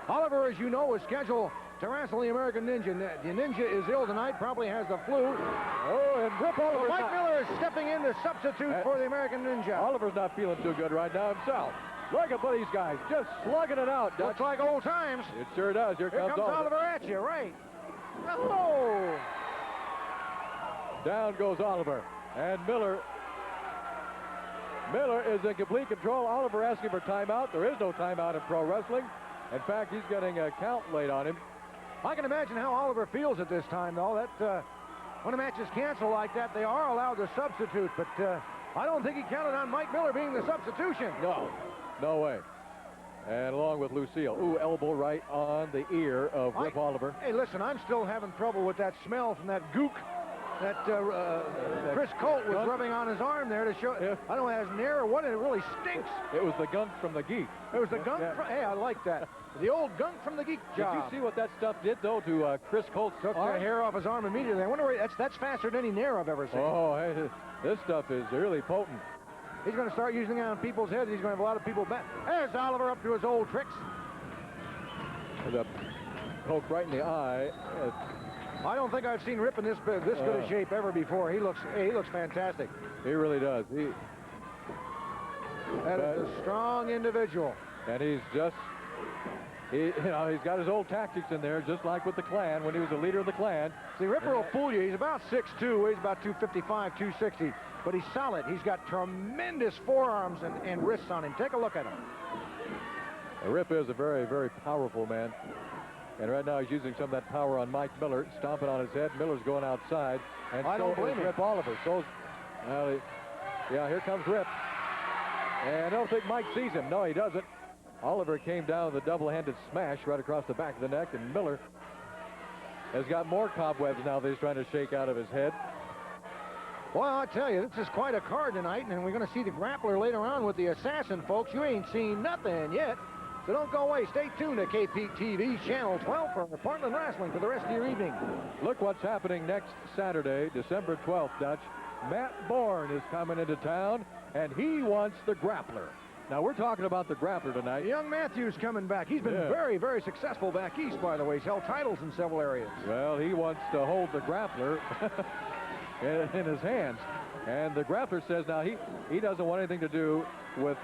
Oliver, as you know, is scheduled to wrestle the American Ninja. The Ninja is ill tonight, probably has the flu. Oh, and Rip Oliver. Mike Miller is stepping in to substitute for the American Ninja. Oliver's not feeling too good right now himself. Look at these guys, just slugging it out. Looks like old times. It sure does. Here comes Oliver at you, right. Hello. Down goes Oliver. And Miller is in complete control. Oliver asking for timeout. There is no timeout in pro wrestling. In fact, he's getting a count laid on him. I can imagine how Oliver feels at this time, though. That when a match is canceled like that, they are allowed to substitute. But I don't think he counted on Mike Miller being the substitution. No way. And along with Lucille. Ooh, elbow right on the ear of Rip Oliver. Hey, listen, I'm still having trouble with that smell from that gook that Chris Colt was rubbing on his arm there to show. I don't know if it has an air or what, it really stinks. It was the gunk from the geek. It was the gunk. Hey, I like that. The old gunk from the geek job. Did you see what that stuff did, though, to Chris Colt's Took arm? the hair off his arm immediately. I wonder where that's faster than any nair I've ever seen. Oh, hey, this stuff is really potent. He's going to start using it on people's heads. He's going to have a lot of people back. There's Oliver up to his old tricks. The poke right in the eye. I don't think I've seen Rip in this good a shape ever before. He looks fantastic. He really does. That is a strong individual. And he's just, he's got his old tactics in there, just like with the Klan when he was the leader of the Klan. See, Ripper will fool you. He's about 6'2", weighs about 255, 260. But he's solid. He's got tremendous forearms and wrists on him. Take a look at him. Rip is a very, very powerful man. And right now he's using some of that power on Mike Miller, stomping on his head. Miller's going outside. And I don't blame him. Rip Oliver. Yeah, here comes Rip. And I don't think Mike sees him. No, he doesn't. Oliver came down with a double-handed smash right across the back of the neck, and Miller has got more cobwebs now that he's trying to shake out of his head. Well, I tell you, this is quite a card tonight, and we're going to see the Grappler later on with the Assassin, folks. You ain't seen nothing yet, so don't go away. Stay tuned to KPTV Channel 12 for Portland Wrestling for the rest of your evening. Look what's happening next Saturday, December 12th, Dutch. Matt Borne is coming into town, and he wants the Grappler. Now, we're talking about the Grappler tonight. Young Matthews coming back. He's been very, very successful back east, by the way. He's held titles in several areas. Well, he wants to hold the Grappler in his hands. And the Grappler says now he doesn't want anything to do with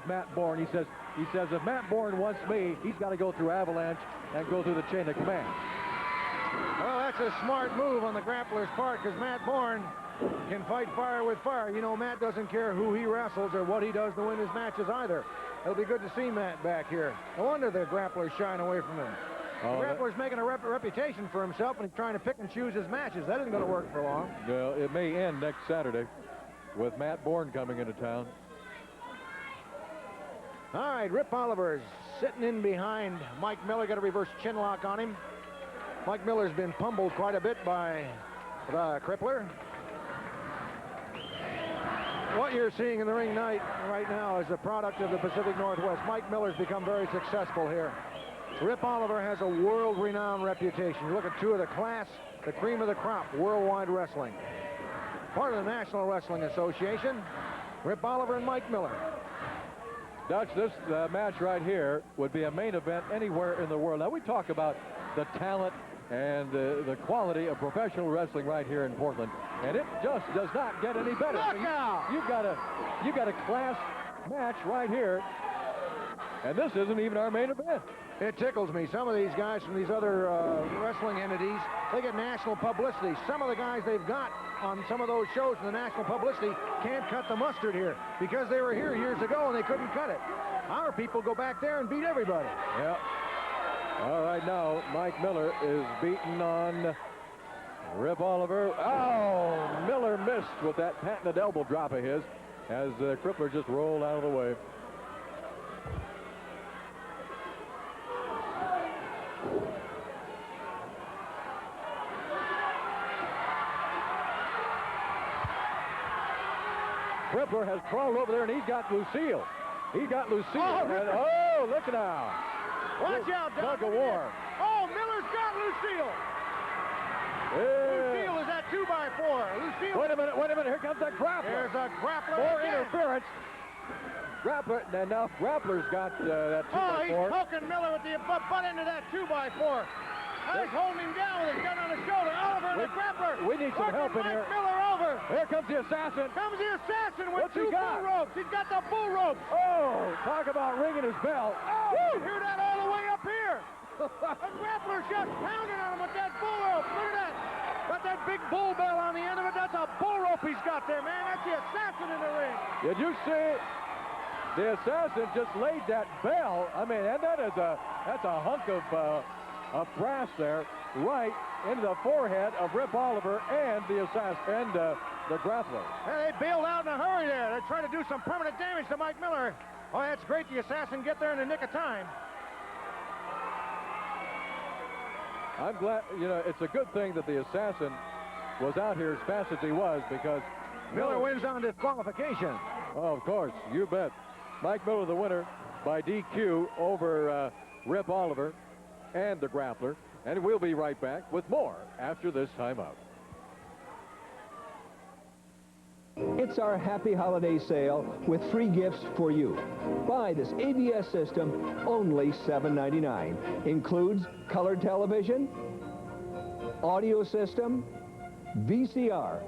Matt Borne. He says if Matt Borne wants me, he's got to go through Avalanche and go through the chain of command. Well, that's a smart move on the Grappler's part, because Matt Borne can fight fire with fire. You know, Matt doesn't care who he wrestles or what he does to win his matches either. It'll be good to see Matt back here. No wonder the Grappler's shying away from him. The Grappler's making a reputation for himself, and he's trying to pick and choose his matches. That isn't going to work for long. Well, it may end next Saturday with Matt Borne coming into town. All right, Rip Oliver is sitting in behind Mike Miller. Got a reverse chin lock on him. Mike Miller's been pummeled quite a bit by the Crippler. What you're seeing in the ring right now is a product of the Pacific Northwest. Mike Miller's become very successful here. Rip Oliver has a world-renowned reputation. You look at two of the class, the cream of the crop, worldwide wrestling. Part of the National Wrestling Association, Rip Oliver and Mike Miller. Dutch, this match right here would be a main event anywhere in the world. Now, we talk about the talent and the quality of professional wrestling right here in Portland, and it just does not get any better. Look out! You've got a class match right here, and this isn't even our main event. It tickles me. Some of these guys from these other wrestling entities, they get national publicity. Some of the guys they've got on some of those shows in the national publicity can't cut the mustard here because they were here years ago and they couldn't cut it. Our people go back there and beat everybody. Yeah. All right, now Mike Miller is beating on Rip Oliver. Oh, Miller missed with that patented elbow drop of his as Crippler just rolled out of the way. Crippler has crawled over there, and he's got Lucille. He's got Lucille. Oh, look now. Watch out, Tug of war. Oh, Miller's got Lucille. Yeah. Lucille is at 2x4. Lucille. Wait a minute. Here comes that Grappler. There's a Grappler. More interference. Grappler, and now Grappler's got that 2x4. Oh, he's poking Miller with the butt end of that 2x4. He's holding him down with his gun on his shoulder. Oliver and the Grappler. We need some help in Mike here. Miller over. Here comes the assassin. Comes the assassin with What's two he got? bull ropes. He's got the bull ropes. Oh, talk about ringing his bell. Oh, you hear that all the way up here. The Grappler's just pounding on him with that bull rope. Look at that. Got that big bull bell on the end of it. That's a bull rope he's got there, man. That's the assassin in the ring. Did you see? The assassin just laid that bell. I mean, and that's a hunk of brass there, right into the forehead of Rip Oliver and the assassin and the Grappler. Hey, they bailed out in a hurry there. They're trying to do some permanent damage to Mike Miller. Oh, that's great. The assassin get there in the nick of time. I'm glad, you know, it's a good thing that the assassin was out here as fast as he was, because Miller wins on disqualification. Oh, of course, you bet. Mike Miller, the winner by DQ over Rip Oliver and the Grappler. And we'll be right back with more after this timeout. It's our happy holiday sale with free gifts for you. Buy this ABS system, only $7.99. Includes color television, audio system, VCR,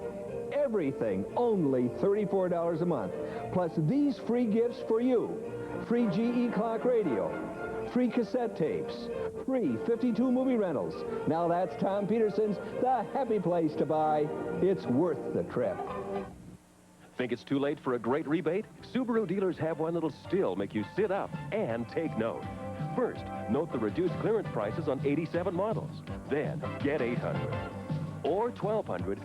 everything only $34 a month. Plus these free gifts for you. Free GE clock radio, free cassette tapes, free 52 movie rentals. Now that's Tom Peterson's The Happy Place to buy. It's worth the trip. Think it's too late for a great rebate? Subaru dealers have one that'll still make you sit up and take note. First, note the reduced clearance prices on 87 models. Then, get $800 or $1,200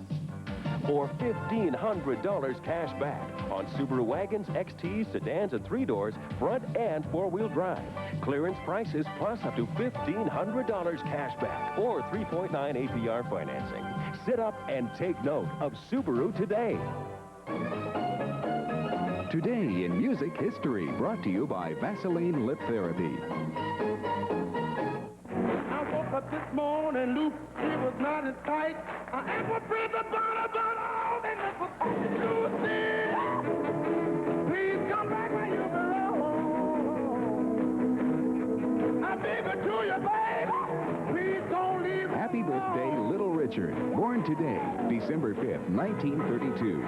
or $1,500 cash back on Subaru wagons, XTs, sedans, and 3-doors, front and 4-wheel drive. Clearance prices plus up to $1,500 cash back or 3.9 APR financing. Sit up and take note of Subaru today. Today in music history, brought to you by Vaseline Lip Therapy. I woke up this morning, Luke, it was not as tight. I am a friend of all, and that's what you see. Please come back when you belong. I beg it to you, baby. Please don't leave. Happy birthday, Little Richard. Born today, December 5th, 1932.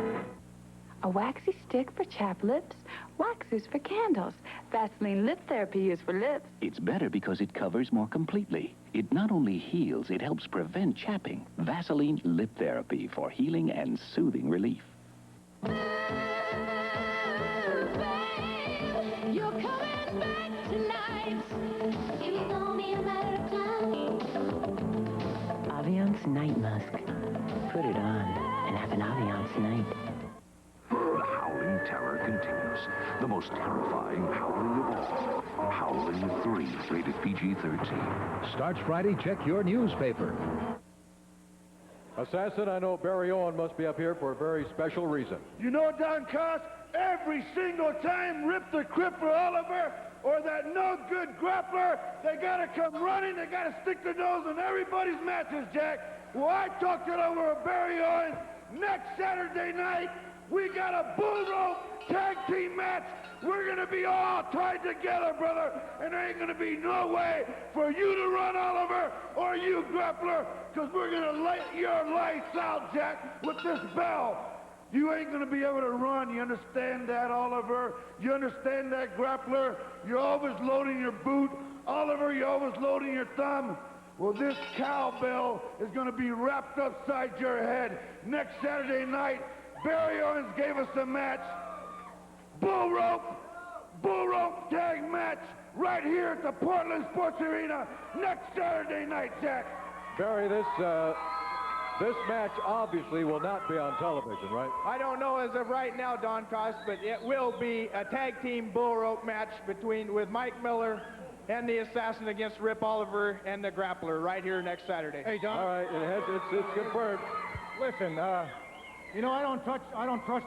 A waxy stick for chapped lips, waxers for candles, Vaseline Lip Therapy is for lips. It's better because it covers more completely. It not only heals, it helps prevent chapping. Vaseline Lip Therapy for healing and soothing relief. You're coming back tonight. It's only a matter of time. Aviance Night Musk. Put it on and have an Aviance night. The howling terror continues. The most terrifying howling of all. Howling 3, rated PG-13. Starts Friday. Check your newspaper. Assassin, I know Barry Owen must be up here for a very special reason. You know, Don Cost, every single time Rip the Crippler Oliver or that no-good Grappler, they got to come running, they got to stick their nose in everybody's matches, Jack. Well, I talked it over with Barry Owen. Next Saturday night, we got a bull rope tag team match. We're going to be all tied together, brother, and there ain't going to be no way for you to run, Oliver, or you, Grappler, because we're going to light your lights out, Jack, with this bell. You ain't going to be able to run. You understand that, Oliver? You understand that, Grappler? You're always loading your boot. Oliver, you're always loading your thumb. Well, this cowbell is going to be wrapped upside your head. Next Saturday night, Barry Owens gave us a match. Bull rope tag match right here at the Portland Sports Arena next Saturday night, Jack. Barry, this match obviously will not be on television, right? I don't know as of right now, Don Cost, but it will be a tag team bull rope match with Mike Miller and the Assassin against Rip Oliver and the Grappler right here next Saturday. Hey, Don. All right, it's confirmed. Listen, you know, I don't trust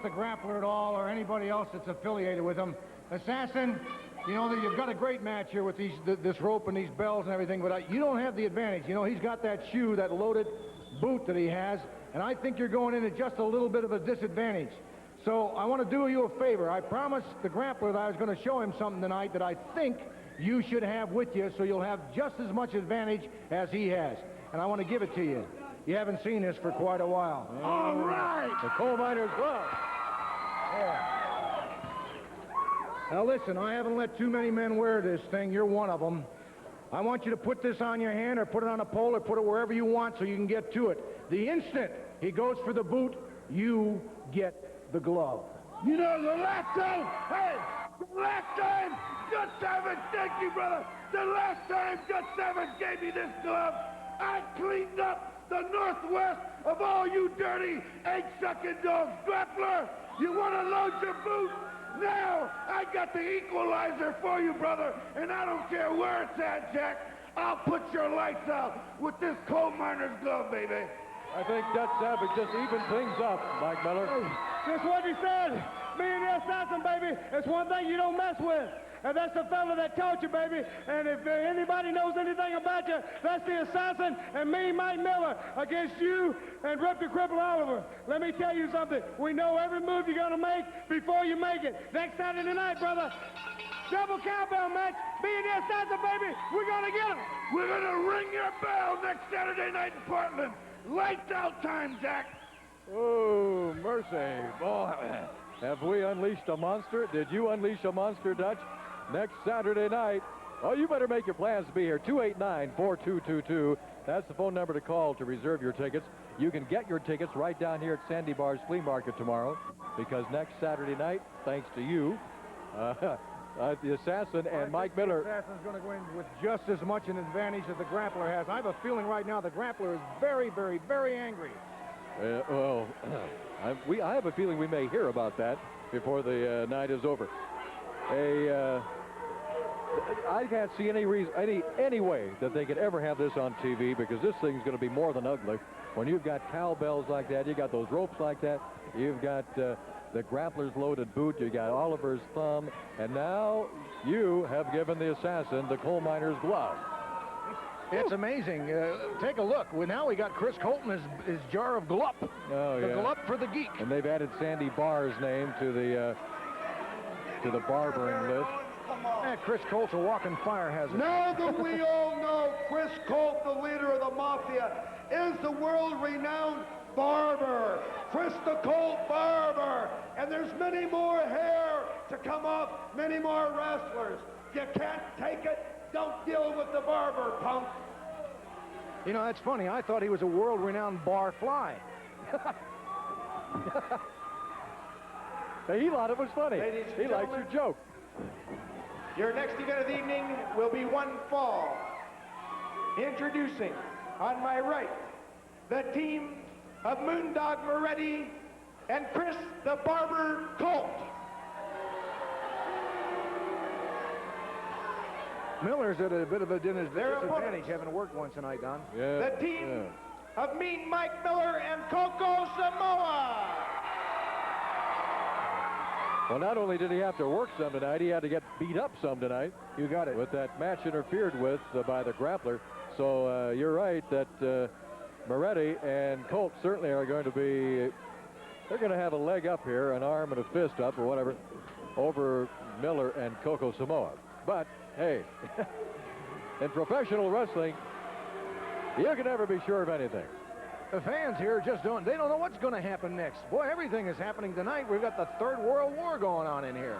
the Grappler at all or anybody else that's affiliated with him. Assassin, you know, you've got a great match here with this rope and these bells and everything, but you don't have the advantage. You know, he's got that shoe, that loaded boot that he has, and I think you're going in at just a little bit of a disadvantage. So I want to do you a favor. I promised the Grappler that I was going to show him something tonight that I think you should have with you, so you'll have just as much advantage as he has. And I want to give it to you. You haven't seen this for quite a while. All right. The coal miner's glove. Yeah. Now listen, I haven't let too many men wear this thing. You're one of them. I want you to put this on your hand or put it on a pole or put it wherever you want so you can get to it. The instant he goes for the boot, you get the glove. You know, the last time, Gut Savage, thank you, brother. The last time Gut Savage gave me this glove, I cleaned up the Northwest of all you dirty, egg-sucking dogs. Grappler, you want to load your boot? Now, I got the equalizer for you, brother, and I don't care where it's at, Jack. I'll put your lights out with this coal miner's glove, baby. I think Dutch Savage just evened things up, Mike Miller. Just what he said. Me and the assassin, baby, it's one thing you don't mess with. And that's the fella that taught you, baby. And if anybody knows anything about you, that's the assassin and me, Mike Miller, against you and Rip the Cripple Oliver. Let me tell you something. We know every move you're going to make before you make it. Next Saturday night, brother, double cowbell match. Me and the assassin, baby, we're going to get him. We're going to ring your bell next Saturday night in Portland. Lights out time, Jack. Oh, mercy. Boy, have we unleashed a monster? Did you unleash a monster, Dutch? Next Saturday night. Oh, you better make your plans to be here. 289-4222. That's the phone number to call to reserve your tickets. You can get your tickets right down here at Sandy Bar's Flea Market tomorrow, because next Saturday night, thanks to you, the Assassin and Mike Miller. The Assassin's going to go in with just as much an advantage as the Grappler has. I have a feeling right now the Grappler is very, very, very angry. Well, I have a feeling we may hear about that before the night is over. I can't see any reason, any way that they could ever have this on TV, because this thing's going to be more than ugly. When you've got cowbells like that, you got those ropes like that, you've got the Grappler's loaded boot, you got Oliver's thumb, and now you have given the assassin the coal miner's glove. It's amazing. Take a look. Now we got Chris Colt in his jar of glup. Oh, the yeah. glup for the geek. And they've added Sandy Barr's name to the barbering list. Chris Colt's a walking fire hazard. Now that we all know Chris Colt, the leader of the Mafia, is the world-renowned barber, Chris the Colt Barber. And there's many more hair to come off, many more wrestlers. You can't take it, don't deal with the barber, punk. You know, that's funny. I thought he was a world-renowned bar fly. He thought it was funny. He likes your joke. Your next event of the evening will be one fall. Introducing, on my right, the team of Moondog Moretti and Chris the Barber Colt. Miller's at a bit of a disadvantage, having worked once tonight, Don. Yeah. The team of Mean Mike Miller and Coco Samoa. Well, not only did he have to work some tonight, he had to get beat up some tonight. You got it. With that match interfered with by the Grappler. So you're right that Moretti and Colt certainly are going to be, they're going to have a leg up here, an arm and a fist up or whatever, over Miller and Coco Samoa. But, hey, in professional wrestling, you can never be sure of anything. The fans here just don't know what's going to happen next. Boy, everything is happening tonight. We've got the Third World War going on in here.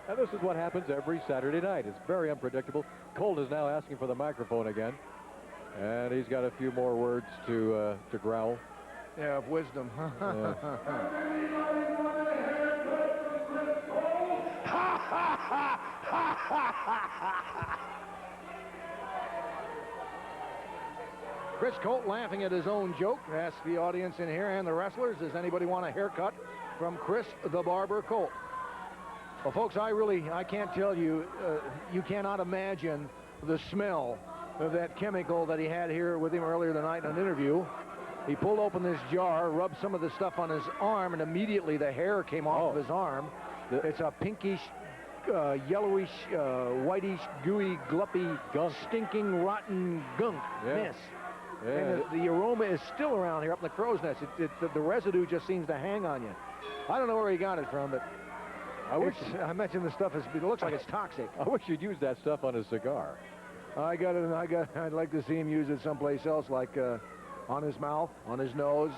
And this is what happens every Saturday night. It's very unpredictable. Colt is now asking for the microphone again. And he's got a few more words to growl. Yeah, of wisdom. Chris Colt laughing at his own joke. Ask the audience in here and the wrestlers, does anybody want a haircut from Chris the Barber Colt? Well, folks, I can't tell you, you cannot imagine the smell of that chemical that he had here with him earlier tonight in an interview. He pulled open this jar, rubbed some of the stuff on his arm, and immediately the hair came off of his arm. It's a pinkish, yellowish, whitish, gooey, gluppy, stinking, rotten gunk mess. And the aroma is still around here up in the crow's nest. The residue just seems to hang on you. I don't know where he got it from, but I mentioned the stuff it looks like it's toxic. I wish you'd use that stuff on his cigar. I'd like to see him use it someplace else, like on his mouth, on his nose.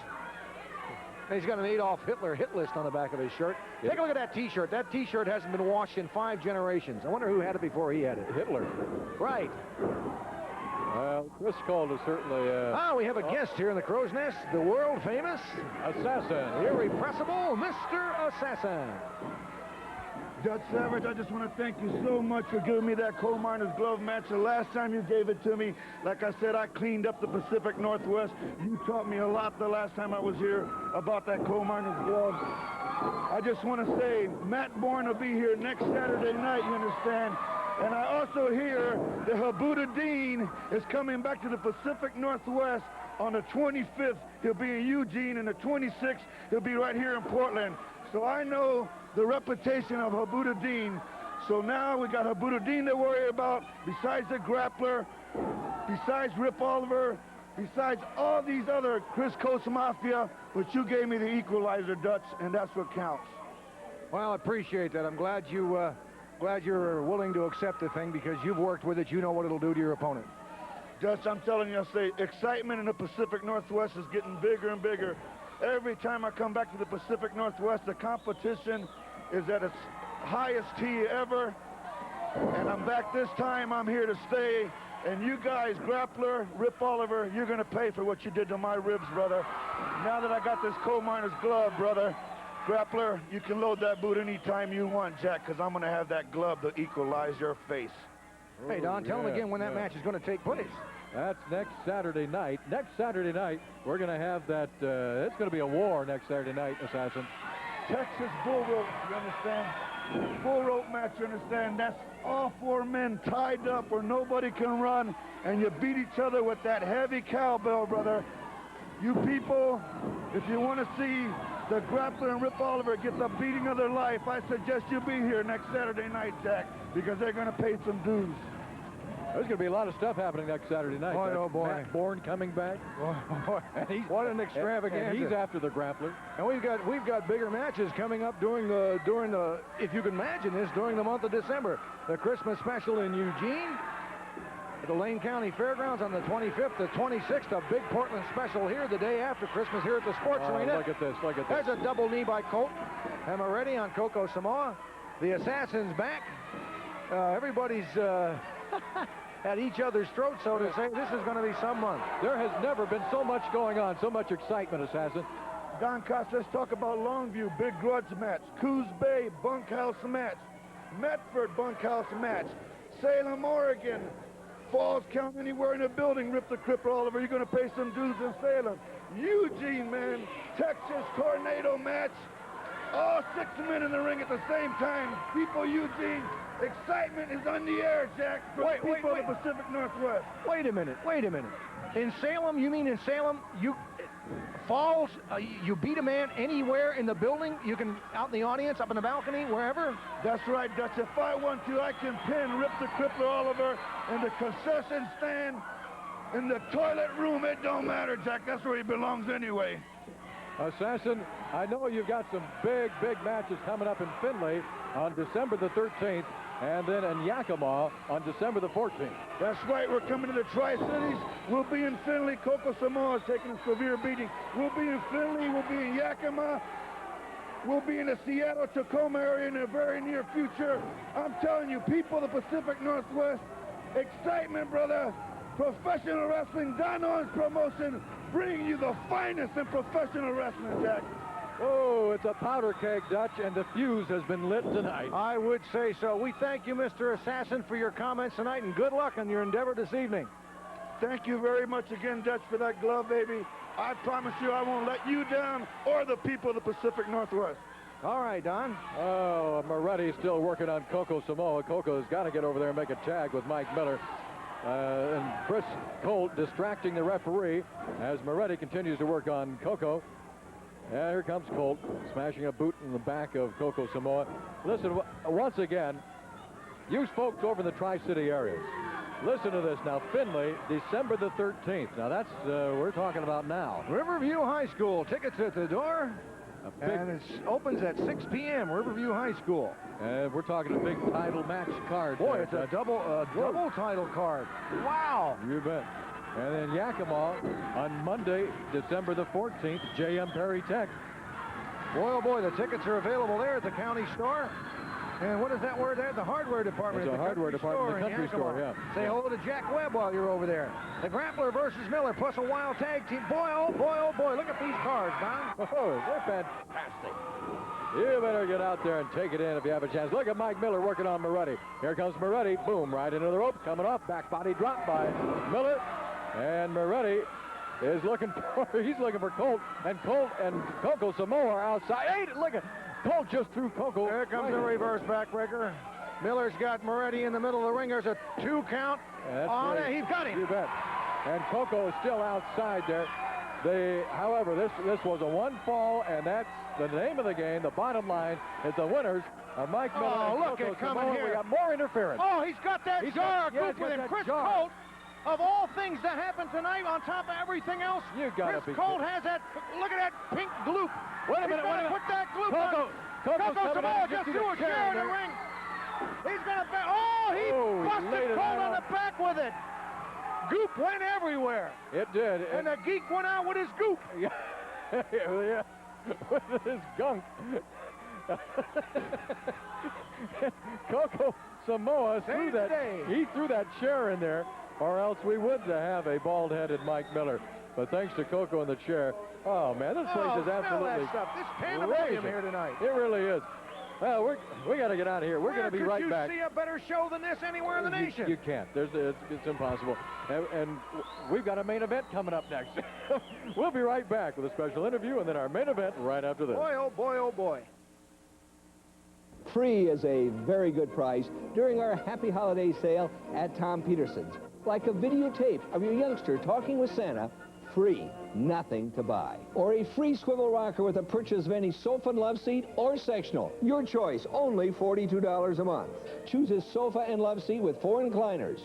And he's got an Adolf Hitler hit list on the back of his shirt. Take a look at that T-shirt. That T-shirt hasn't been washed in 5 generations. I wonder who had it before he had it. Hitler. Right. Well, Chris Colt is certainly... we have a guest here in the crow's nest, the world-famous... Assassin. Irrepressible Mr. Assassin. Dutch Savage, I just want to thank you so much for giving me that coal miner's glove match. The last time you gave it to me, like I said, I cleaned up the Pacific Northwest. You taught me a lot the last time I was here about that coal miner's glove. I just want to say, Matt Borne will be here next Saturday night, you understand? And I also hear that Habuda Dean is coming back to the Pacific Northwest on the 25th. He'll be in Eugene, and the 26th, he'll be right here in Portland. So I know the reputation of Habuda Dean. So now we got Habuda Dean to worry about, besides the Grappler, besides Rip Oliver, besides all these other Chris Colt Mafia, but you gave me the equalizer, Dutch, and that's what counts. Well, I appreciate that. I'm glad you're willing to accept the thing because you've worked with it. You know what it'll do to your opponent. Dutch, I'm telling you, I say excitement in the Pacific Northwest is getting bigger and bigger. Every time I come back to the Pacific Northwest, the competition is at its highest tee ever. And I'm back this time. I'm here to stay. And you guys, Grappler, Rip Oliver, you're going to pay for what you did to my ribs, brother. Now that I got this coal miner's glove, brother, Grappler, you can load that boot anytime you want, Jack, because I'm going to have that glove to equalize your face. Hey, Don, tell him again when that match is going to take place. That's next Saturday night. Next Saturday night, we're going to have that, it's going to be a war next Saturday night, Assassin. Texas bull rope, you understand? Bull rope match, you understand? That's all 4 men tied up where nobody can run, and you beat each other with that heavy cowbell, brother. You people, if you want to see the Grappler and Rip Oliver get the beating of their life, I suggest you be here next Saturday night, Jack, because they're going to pay some dues. There's going to be a lot of stuff happening next Saturday night. Boy, oh boy. Matt Borne coming back. Boy. What an extravaganza. And he's after the Grappler. And we've got bigger matches coming up during the if you can imagine this, during the month of December. The Christmas special in Eugene, at the Lane County Fairgrounds on the 25th, the 26th, a big Portland special here the day after Christmas here at the Sports Arena. Look at this, look at this. There's a double knee by Colt and Moretti on Coco Samoa. The Assassin's back. Everybody's at each other's throats, so to say. This is going to be some month. There has never been so much going on, so much excitement, Assassin. Don Costa, let's talk about Longview, big grudge match. Coos Bay, bunkhouse match. Medford, bunkhouse match. Salem, Oregon. Falls Count anywhere in the building. Rip the Cripper, Oliver. You're going to pay some dues in Salem. Eugene, man. Texas tornado match. All 6 men in the ring at the same time. People, Eugene. Excitement is on the air, Jack, for people of the Pacific Northwest. Wait a minute. In Salem, you mean in Salem, Falls, you beat a man anywhere in the building? You can, out in the audience, up in the balcony, wherever? That's right, Dutch. If I want to, I can pin Rip the Crippler Oliver in the concession stand, in the toilet room. It don't matter, Jack. That's where he belongs anyway. Assassin, I know you've got some big matches coming up in Findlay on December the 13th, and then in Yakima on December the 14th. That's right. We're coming to the Tri-Cities. We'll be in Findlay. Coco Samoa is taking a severe beating. We'll be in Findlay. We'll be in Yakima. We'll be in the Seattle-Tacoma area in the very near future. I'm telling you, people of the Pacific Northwest, excitement, brother. Professional wrestling, Don Owens Promotion, bringing you the finest in professional wrestling, Jack. Oh, it's a powder keg, Dutch, and the fuse has been lit tonight. I would say so. We thank you, Mr. Assassin, for your comments tonight, and good luck on your endeavor this evening. Thank you very much again, Dutch, for that glove, baby. I promise you I won't let you down or the people of the Pacific Northwest. All right, Don. Oh, Moretti's still working on Coco Samoa. Coco's got to get over there and make a tag with Mike Miller. And Chris Colt distracting the referee as Moretti continues to work on Coco. And here comes Colt, smashing a boot in the back of Coco Samoa. Listen, once again, you folks over in the Tri-City areas, Listen to this now. Finley, December the 13th. Now that's, we're talking about now. Riverview High School. Tickets at the door. And it opens at 6 p.m. Riverview High School. We're talking a big title match card. Boy, it's a double title card. Wow. You bet. And then Yakima on Monday, December the 14th, J.M. Perry Tech. Boy, oh boy, the tickets are available there at the county store. And what is that word there? The hardware department. It's at a hardware department, the country store, yeah. Say hello to Jack Webb while you're over there. The Grappler versus Miller, plus a wild tag team. Boy, oh boy, oh boy. Look at these cards, Don. Oh, they're fantastic. You better get out there and take it in if you have a chance. Look at Mike Miller working on Moretti. Here comes Moretti. Boom, right into the rope. Coming off. Back body drop by Miller. And Moretti is looking for, he's looking for Colt. And Colt and Coco Samoa are outside. Hey, look at Colt just threw Coco. There comes the reverse backbreaker. Miller's got Moretti in the middle of the ring. There's a 2 count. On it. He's got him. You bet. And Coco is still outside there. However, this was a 1 fall, and that's the name of the game. The bottom line is the winners are Mike Miller and look Coco at coming Samoa. here. We got more interference. Oh, he's got that jar goop with him. Chris Colt, of all things that happened tonight, on top of everything else, Chris Colt has that, look at that pink gloop. Wait a minute, Put that gloop on. Coco Samoa just threw a chair in the ring. He's going to, he busted Colt on the back with it. Goop went everywhere. It did. And the geek went out with his goop. Yeah. Yeah. With his gunk. Coco Samoa threw that. He threw that chair in there, or else we would have a bald-headed Mike Miller. But thanks to Coco and the chair, oh man, this place is absolutely that stuff. This pandemonium here tonight. It really is. Well, we got to get out of here. We're going to be right back. Could you see a better show than this anywhere in the nation? You can't. It's impossible. And we've got a main event coming up next. We'll be right back with a special interview and then our main event right after this. Boy, oh boy, oh boy. Free is a very good price during our Happy Holiday sale at Tom Peterson's. Like a videotape of your youngster talking with Santa, free, nothing to buy. Or a free swivel rocker with a purchase of any sofa and love seat or sectional. Your choice, only $42 a month. Choose a sofa and love seat with 4 incliners.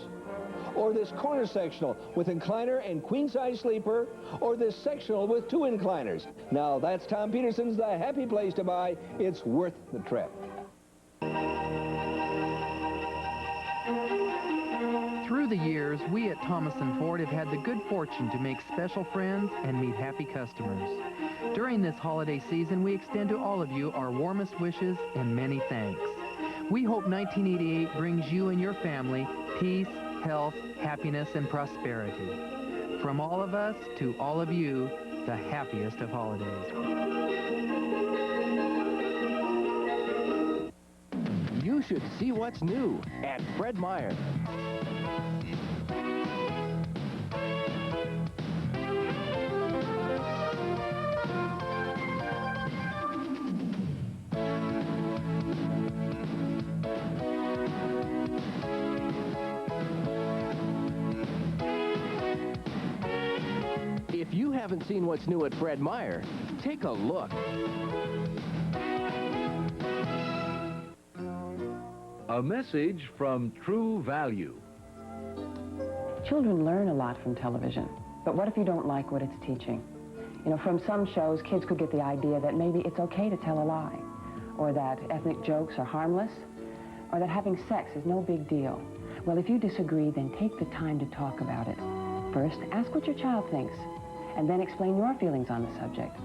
Or this corner sectional with incliner and queen-size sleeper. Or this sectional with 2 incliners. Now that's Tom Peterson's, the happy place to buy. It's worth the trip. Through the years, we at Thomas & Ford have had the good fortune to make special friends and meet happy customers. During this holiday season, we extend to all of you our warmest wishes and many thanks. We hope 1988 brings you and your family peace, health, happiness, and prosperity. From all of us to all of you, the happiest of holidays. You should see what's new at Fred Meyer. If you haven't seen what's new at Fred Meyer, take a look. A message from True Value. Children learn a lot from television, but what if you don't like what it's teaching? You know, from some shows, kids could get the idea that maybe it's okay to tell a lie, or that ethnic jokes are harmless, or that having sex is no big deal. Well, if you disagree, then take the time to talk about it. First, ask what your child thinks, and then explain your feelings on the subject.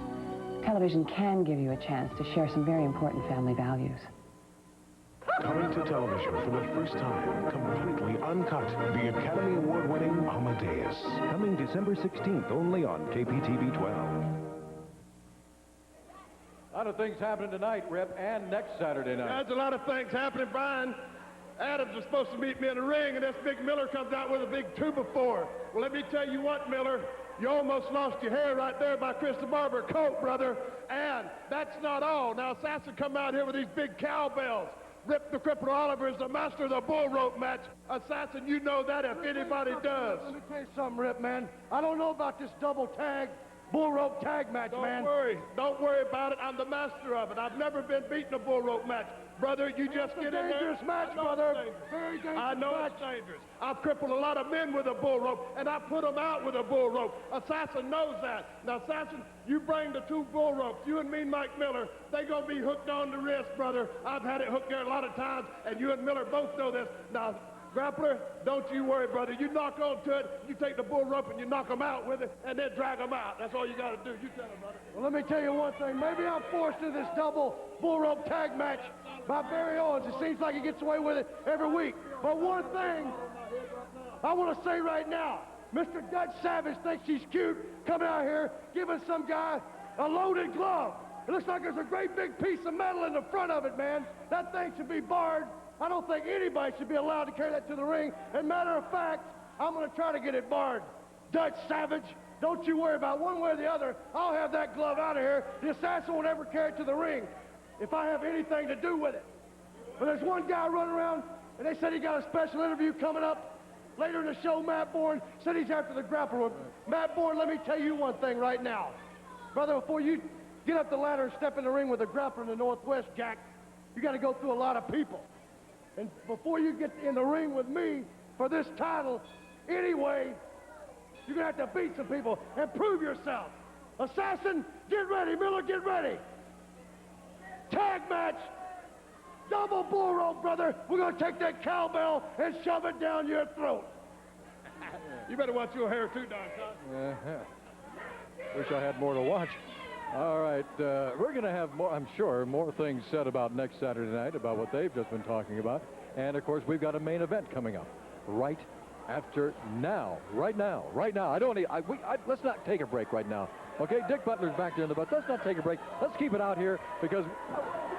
Television can give you a chance to share some very important family values. Coming to television for the first time, completely uncut, the Academy Award-winning Amadeus. Coming December 16th, only on KPTV 12. A lot of things happening tonight, Rip, and next Saturday night. There's a lot of things happening, Brian. Adams was supposed to meet me in the ring, and this big Miller comes out with a big 2-before. Well, let me tell you what, Miller. You almost lost your hair right there by Chris the Barber Colt, brother. And that's not all. Now, Assassin come out here with these big cowbells. Rip the Cripple Oliver is the master of the bull rope match. Assassin, you know that if anybody does. Let me tell you something, Rip, man. I don't know about this double tag. bull rope tag match, man. Don't worry about it. I'm the master of it. I've never been beaten a bull rope match. Brother, you just get in there. Dangerous match, brother. Very dangerous I know match. it's dangerous. I've crippled a lot of men with a bull rope, and I put them out with a bull rope. Assassin knows that. Now, Assassin, you bring the 2 bull ropes. You and me, Mike Miller, they going to be hooked on the wrist, brother. I've had it hooked there a lot of times, and you and Miller both know this. Now, Grappler, don't you worry, brother. You knock onto it, you take the bull rope and you knock them out with it, and then drag them out. That's all you got to do. You tell him, brother. Well, let me tell you one thing. Maybe I'm forced into this double bull rope tag match by Barry Owens. It seems like he gets away with it every week. But one thing I want to say right now, Mr. Dutch Savage thinks he's cute coming out here giving some guy a loaded glove. It looks like there's a great big piece of metal in the front of it, man. That thing should be barred. I don't think anybody should be allowed to carry that to the ring. As a matter of fact, I'm going to try to get it barred. Dutch Savage, don't you worry about it. One way or the other, I'll have that glove out of here. The assassin won't ever carry it to the ring if I have anything to do with it. But there's one guy running around, and they said he got a special interview coming up later in the show. Matt Borne said he's after the Grappler. Matt Borne, let me tell you one thing right now. Brother, before you get up the ladder and step in the ring with the Grappler in the Northwest, Jack, you got to go through a lot of people. And before you get in the ring with me for this title, anyway, you're going to have to beat some people and prove yourself. Assassin, get ready. Miller, get ready. Tag match. Double bull rope, brother. We're going to take that cowbell and shove it down your throat. You better watch your hair too, Don Con. Wish I had more to watch. All right, we're going to have more, I'm sure, more things said about next Saturday night, about what they've just been talking about. And, of course, we've got a main event coming up right after now. Right now. I don't need, let's not take a break right now. Okay, Dick Butler's back there in the bus. Let's not take a break. Let's keep it out here because...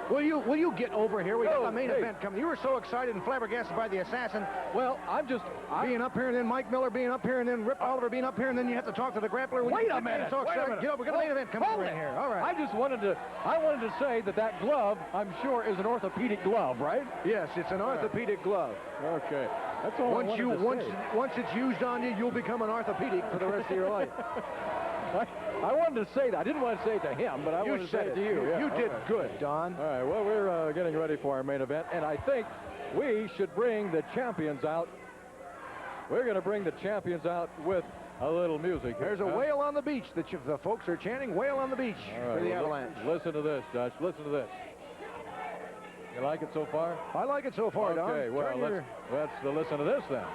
Will you get over here? We got the main event coming. You were so excited and flabbergasted by the assassin. Well, I'm being up here, and then Mike Miller being up here, and then Rip Oliver being up here, and then you have to talk to the Grappler. Wait a minute. So excited. Get over. We got a main event coming in here. All right. I wanted to say that glove, I'm sure, is an orthopedic glove, right? Yes, it's an orthopedic glove. Okay. That's all Once it's used on you, you'll become an orthopedic for the rest of your life. I wanted to say that. I didn't want to say it to him, but I wanted to say it to you. Yeah. You did good, Don. All right, well, we're getting ready for our main event, and I think we should bring the champions out. We're going to bring the champions out with a little music. There's a whale on the beach that the folks are chanting, whale on the beach for the Avalanche. Listen to this, Dutch. Listen to this. You like it so far? I like it so far, Don. Okay, well, let's listen to this then.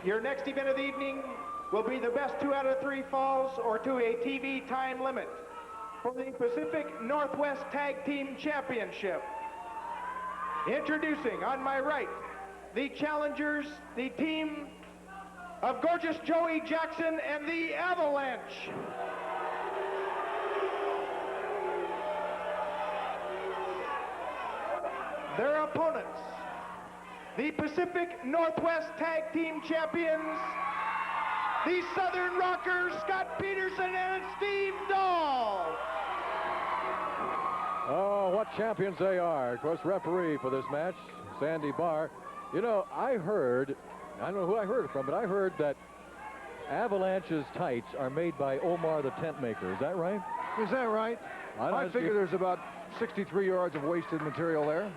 Your next event of the evening will be the best 2 out of 3 falls or to a TV time limit for the Pacific Northwest Tag Team Championship. Introducing on my right, the challengers, the team of Gorgeous Joey Jackson and the Avalanche. Their opponents, the Pacific Northwest Tag Team Champions, the Southern Rockers, Scott Peterson and Steve Dahl. Oh, what champions they are. Of course, referee for this match, Sandy Barr. You know, I don't know who I heard it from, but I heard that Avalanche's tights are made by Omar the tent maker. Is that right? Is that right? I figure there's about 63 yards of wasted material there.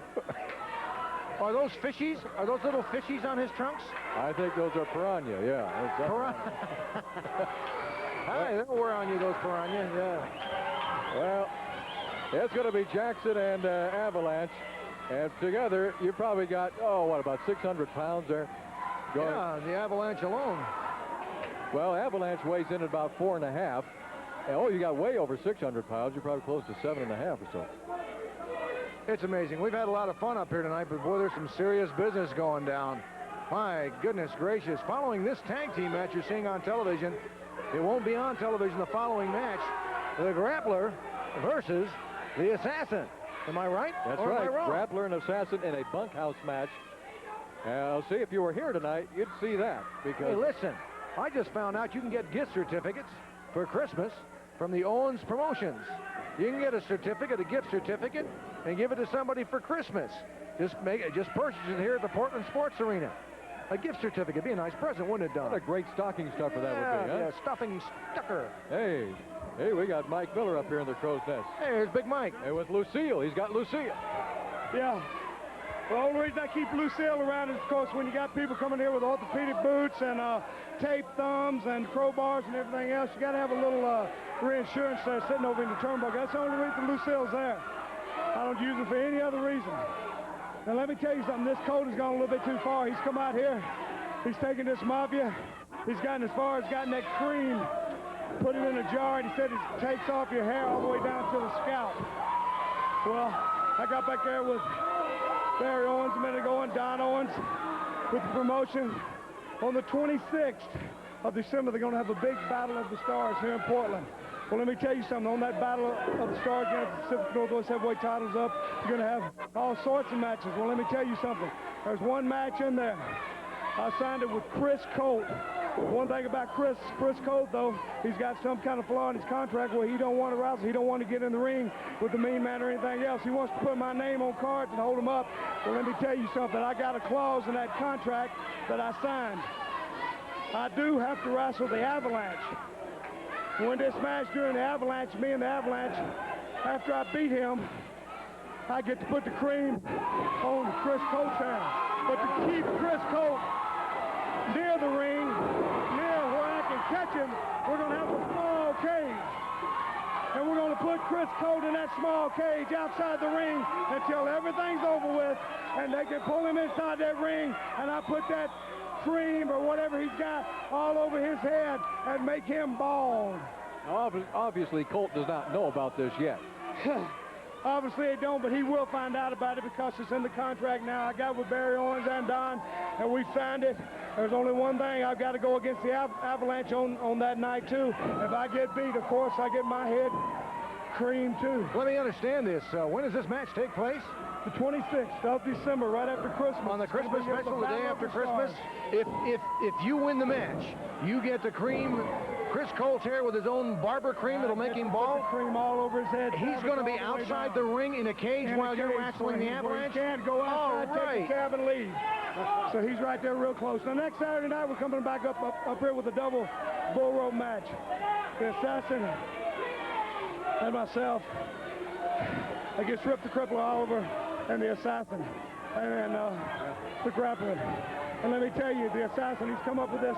Are those fishies? Are those little fishies on his trunks? I think those are piranha, yeah. Piranha. Hi, they'll wear on you, those piranha, yeah. Well, it's going to be Jackson and Avalanche. And together, you probably got, about 600 pounds there? Yeah, the Avalanche alone. Well, Avalanche weighs in at about 4.5. Oh, you got way over 600 pounds. You're probably close to 7.5 or so. It's amazing. We've had a lot of fun up here tonight, but boy, there's some serious business going down. My goodness gracious. Following this tag team match you're seeing on television, it won't be on television the following match. The Grappler versus the Assassin. Am I right? That's or right. Am I wrong? Grappler and Assassin in a bunkhouse match. See, if you were here tonight, you'd see that. Because Hey, listen, I just found out you can get gift certificates for Christmas from the Owens Promotions. You can get a certificate, a gift certificate, and give it to somebody for Christmas. Just purchase it here at the Portland Sports Arena. A gift certificate. Be a nice present, wouldn't it, Don? What a great stocking stuffer that would be, huh? Yeah, stuffing stucker. Hey, we got Mike Miller up here in the Crow's Nest. Hey, here's Big Mike. Hey, with Lucille. He's got Lucille. Yeah. The only reason I keep Lucille around is, of course, when you got people coming here with orthopedic boots and tape thumbs and crowbars and everything else, you got to have a little reinsurance there sitting over in the turnbuckle. That's the only reason Lucille's there. I don't use it for any other reason. Now, let me tell you something. This Colt has gone a little bit too far. He's come out here. He's taken this Mafia. He's gotten as far as gotten that cream, put it in a jar, and he said it takes off your hair all the way down to the scalp. Well, I got back there with Barry Owens a minute ago and Don Owens with the promotion. On the 26th of December, they're going to have a big Battle of the Stars here in Portland. Well, let me tell you something. On that Battle of the Stars against the Pacific Northwest Heavyweight titles up, you're going to have all sorts of matches. Well, let me tell you something. There's one match in there. I signed it with Chris Colt. One thing about Chris Colt, though, he's got some kind of flaw in his contract where he don't want to wrestle. He don't want to get in the ring with the mean man or anything else. He wants to put my name on cards and hold them up. Well, let me tell you something. I got a clause in that contract that I signed. I do have to wrestle the Avalanche. When this match during the Avalanche, me and the Avalanche, after I beat him, I get to put the cream on Chris Colt's hand. But to keep Chris Colt near the ring, near where I can catch him, we're going to have a small cage. And we're going to put Chris Colt in that small cage outside the ring until everything's over with, and they can pull him inside that ring, and I put that cream or whatever he's got all over his head and make him bald. Obviously, Colt does not know about this yet. Obviously it don't, but he will find out about it because it's in the contract now. I got with Barry Owens and Don, and we signed it. There's only one thing. I've got to go against the Avalanche on that night, too. If I get beat, of course, I get my head cream, too. Let me understand this. When does this match take place? The 26th of December, right after Christmas. On the Christmas special, the day after Christmas. If you win the match, you get the cream, Chris Colt's hair with his own barber cream that'll make him bald. Cream all over his head. He's going to be outside the ring in a cage while you're wrestling the Avalanche? He can't go outside, take the cab and leave. So he's right there real close. Now, next Saturday night, we're coming back up here with a double bull rope match. The Assassin and myself against Rip the Crippler Oliver and the Assassin and the Grappler. And let me tell you, the Assassin, he's come up with this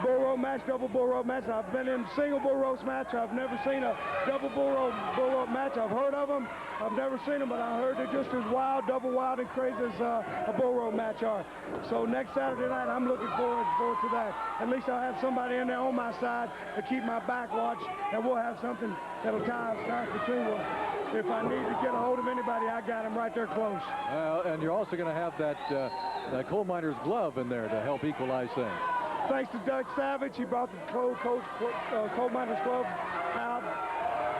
bull rope match, double bull rope match. I've been in single bull rope match. I've never seen a double bull rope match. I've heard of them. I've never seen them, but I heard they're just as wild, double wild and crazy as a bull rope match are. So next Saturday night, I'm looking forward to that. At least I'll have somebody in there on my side to keep my back watch, and we'll have something that'll tie us between us. If I need to get a hold of anybody, I got him right there close. And you're also going to have that coal miner's glove in there to help equalize things. Thanks to Doug Savage, he brought the coal miner's glove out.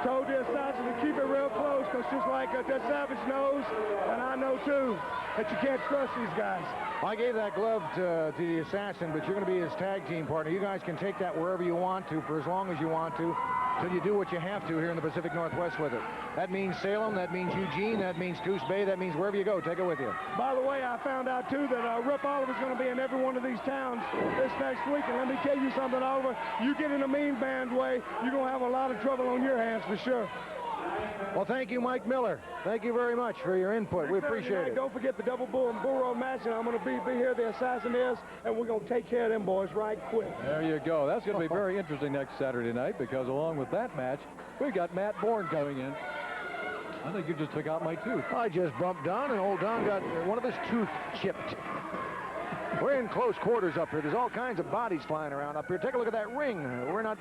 Told the Assassin to keep it real close, because just like Doug Savage knows, and I know too, that you can't trust these guys. I gave that glove to the Assassin, but you're going to be his tag team partner. You guys can take that wherever you want to for as long as you want to, till you do what you have to here in the Pacific Northwest with it. That means Salem, that means Eugene, that means Coos Bay, that means wherever you go, take it with you. By the way, I found out too that Rip Oliver's going to be in every one of these towns this next week. And let me tell you something, Oliver, you get in a mean band way, you're going to have a lot of trouble on your hands for sure. Well, thank you, Mike Miller. Thank you very much for your input. We appreciate it. Don't forget the double bull rope match, and I'm going to be here, the Assassin is, and we're going to take care of them boys right quick. There you go. That's going to be very interesting next Saturday night, because along with that match, we've got Matt Borne coming in. I think you just took out my tooth. I just bumped Don, and old Don got one of his tooth chipped. We're in close quarters up here. There's all kinds of bodies flying around up here. Take a look at that ring. We're not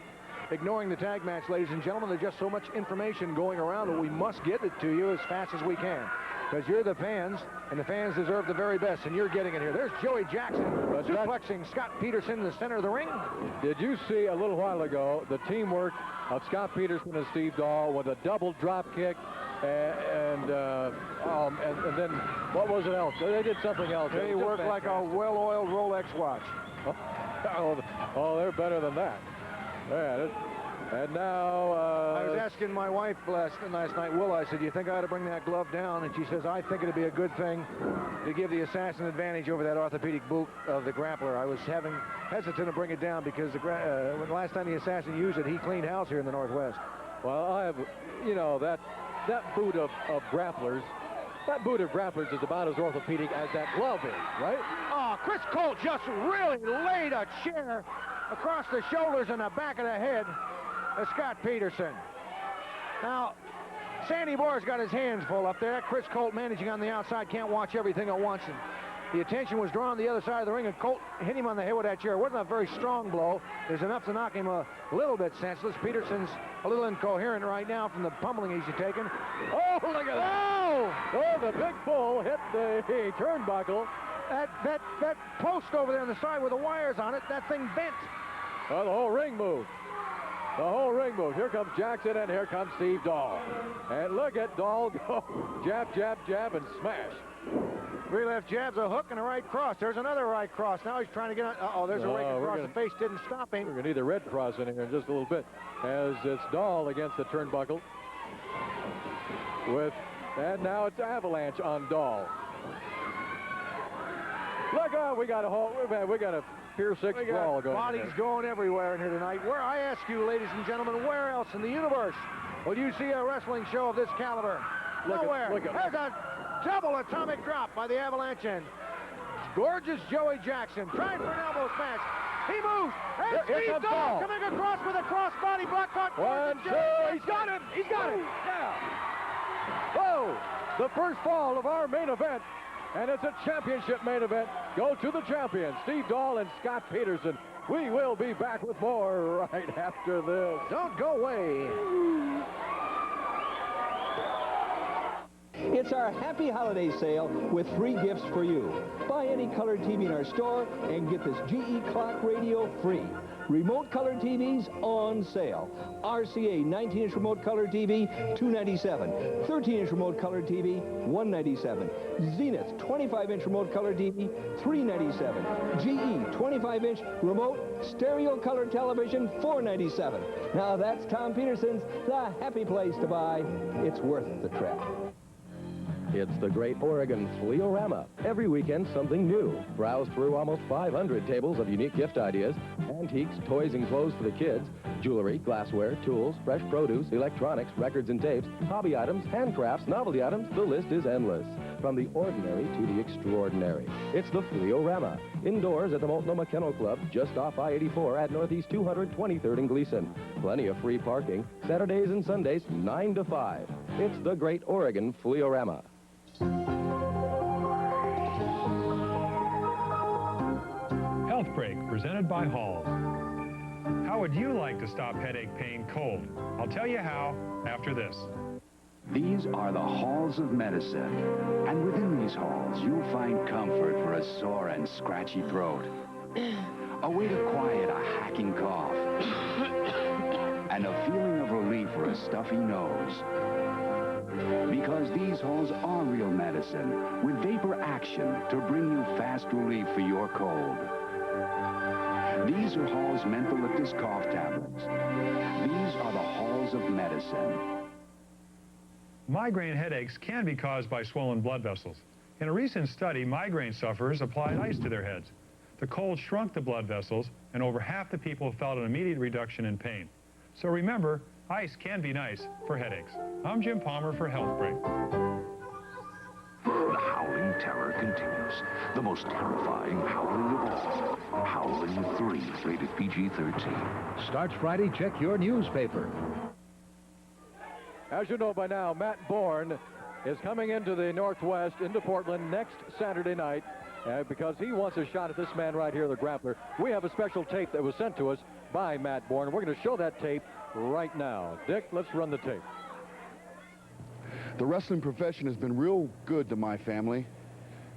ignoring the tag match, ladies and gentlemen. There's just so much information going around that we must get it to you as fast as we can. Because you're the fans, and the fans deserve the very best, and you're getting it here. There's Joey Jackson suplexing Scott Peterson in the center of the ring. Did you see a little while ago the teamwork of Scott Peterson and Steve Dahl with a double drop kick, and then what was it else? They did something else. They work like a well-oiled Rolex watch. Oh, they're better than that. Yeah, and now... I was asking my wife last night, Will, I said, do you think I ought to bring that glove down? And she says, I think it'd be a good thing to give the assassin advantage over that orthopedic boot of the Grappler. I was hesitant to bring it down because when the last time the assassin used it, he cleaned house here in the Northwest. Well, I have, you know, that boot of Grapplers, that boot of Grapplers is about as orthopedic as that glove is, right? Oh, Chris Colt just really laid a chair across the shoulders and the back of the head of Scott Peterson. Now, Sandy Boer's got his hands full up there. Chris Colt managing on the outside, can't watch everything at once. And the attention was drawn to the other side of the ring, and Colt hit him on the head with that chair. It wasn't a very strong blow. There's enough to knock him a little bit senseless. Peterson's a little incoherent right now from the pummeling he's taken. Oh, look at that! Oh, the big bull hit the turnbuckle. That post over there on the side with the wires on it, that thing bent. Oh, the whole ring moved. The whole ring moved. Here comes Jackson, and here comes Steve Dahl. And look at Dahl go jab, jab, jab, and smash. Three left jabs, a hook, and a right cross. There's another right cross. Now he's trying to get on. Uh-oh, there's a right cross. The face didn't stop him. We're going to need a red cross in here in just a little bit. As it's Dahl against the turnbuckle. And now it's Avalanche on Dahl. Look out, we got a Pier 6 brawl going. Bodies going everywhere in here tonight. Where I ask you, ladies and gentlemen, where else in the universe will you see a wrestling show of this caliber? Nowhere. There's a double atomic drop by the Avalanche end. Gorgeous Joey Jackson trying for an elbow smash. He moves. And Steve Dahl coming across with a crossbody block. One, two, he's got him. He's got him. Yeah. Whoa, the first fall of our main event. And it's a championship main event. Go to the champions, Steve Dahl and Scott Peterson. We will be back with more right after this. Don't go away. It's our happy holiday sale with free gifts for you. Buy any color TV in our store and get this GE clock radio free. Remote color TVs on sale. RCA 19-inch remote color TV, $297. 13-inch remote color TV, $197. Zenith 25-inch remote color TV, $397. GE 25-inch remote stereo color television, $497. Now that's Tom Peterson's The Happy Place to buy. It's worth the trip. It's the Great Oregon Fleorama. Every weekend, something new. Browse through almost 500 tables of unique gift ideas, antiques, toys and clothes for the kids, jewelry, glassware, tools, fresh produce, electronics, records and tapes, hobby items, handcrafts, novelty items. The list is endless. From the ordinary to the extraordinary. It's the Fleorama. Indoors at the Multnomah Kennel Club, just off I-84 at Northeast 223rd and Gleason. Plenty of free parking. Saturdays and Sundays, 9 to 5. It's the Great Oregon Fleorama. Health Break, presented by Halls. How would you like to stop headache pain cold? I'll tell you how after this. These are the halls of medicine. And within these halls, you'll find comfort for a sore and scratchy throat. A way to quiet a hacking cough. And a feeling of relief for a stuffy nose. Because these halls are real medicine with vapor action to bring you fast relief for your cold. These are Hall's Mentholyptus cough tablets. These are the halls of medicine. Migraine headaches can be caused by swollen blood vessels. In a recent study, migraine sufferers applied ice to their heads. The cold shrunk the blood vessels, and over half the people felt an immediate reduction in pain. So remember, ice can be nice for headaches. I'm Jim Palmer for Health Break. The howling terror continues. The most terrifying howling of all. Howling 3, rated PG-13. Starts Friday. Check your newspaper. As you know by now, Matt Borne is coming into the Northwest, into Portland next Saturday night because he wants a shot at this man right here, the Grappler. We have a special tape that was sent to us by Matt Borne. We're going to show that tape right now. Dick, let's run the tape. The wrestling profession has been real good to my family.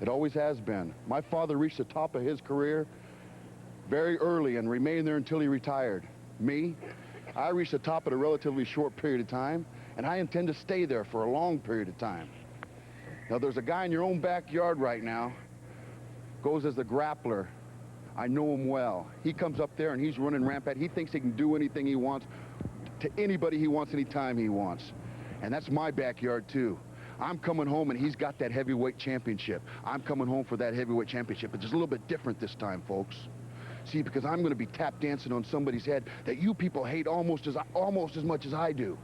It always has been. My father reached the top of his career very early and remained there until he retired. Me, I reached the top at a relatively short period of time, and I intend to stay there for a long period of time. Now, there's a guy in your own backyard right now, goes as the Grappler. I know him well. He comes up there and he's running rampant. He thinks he can do anything he wants to anybody he wants, anytime he wants. And that's my backyard, too. I'm coming home, and he's got that heavyweight championship. I'm coming home for that heavyweight championship. It's just a little bit different this time, folks. See, because I'm going to be tap dancing on somebody's head that you people hate almost as much as I do.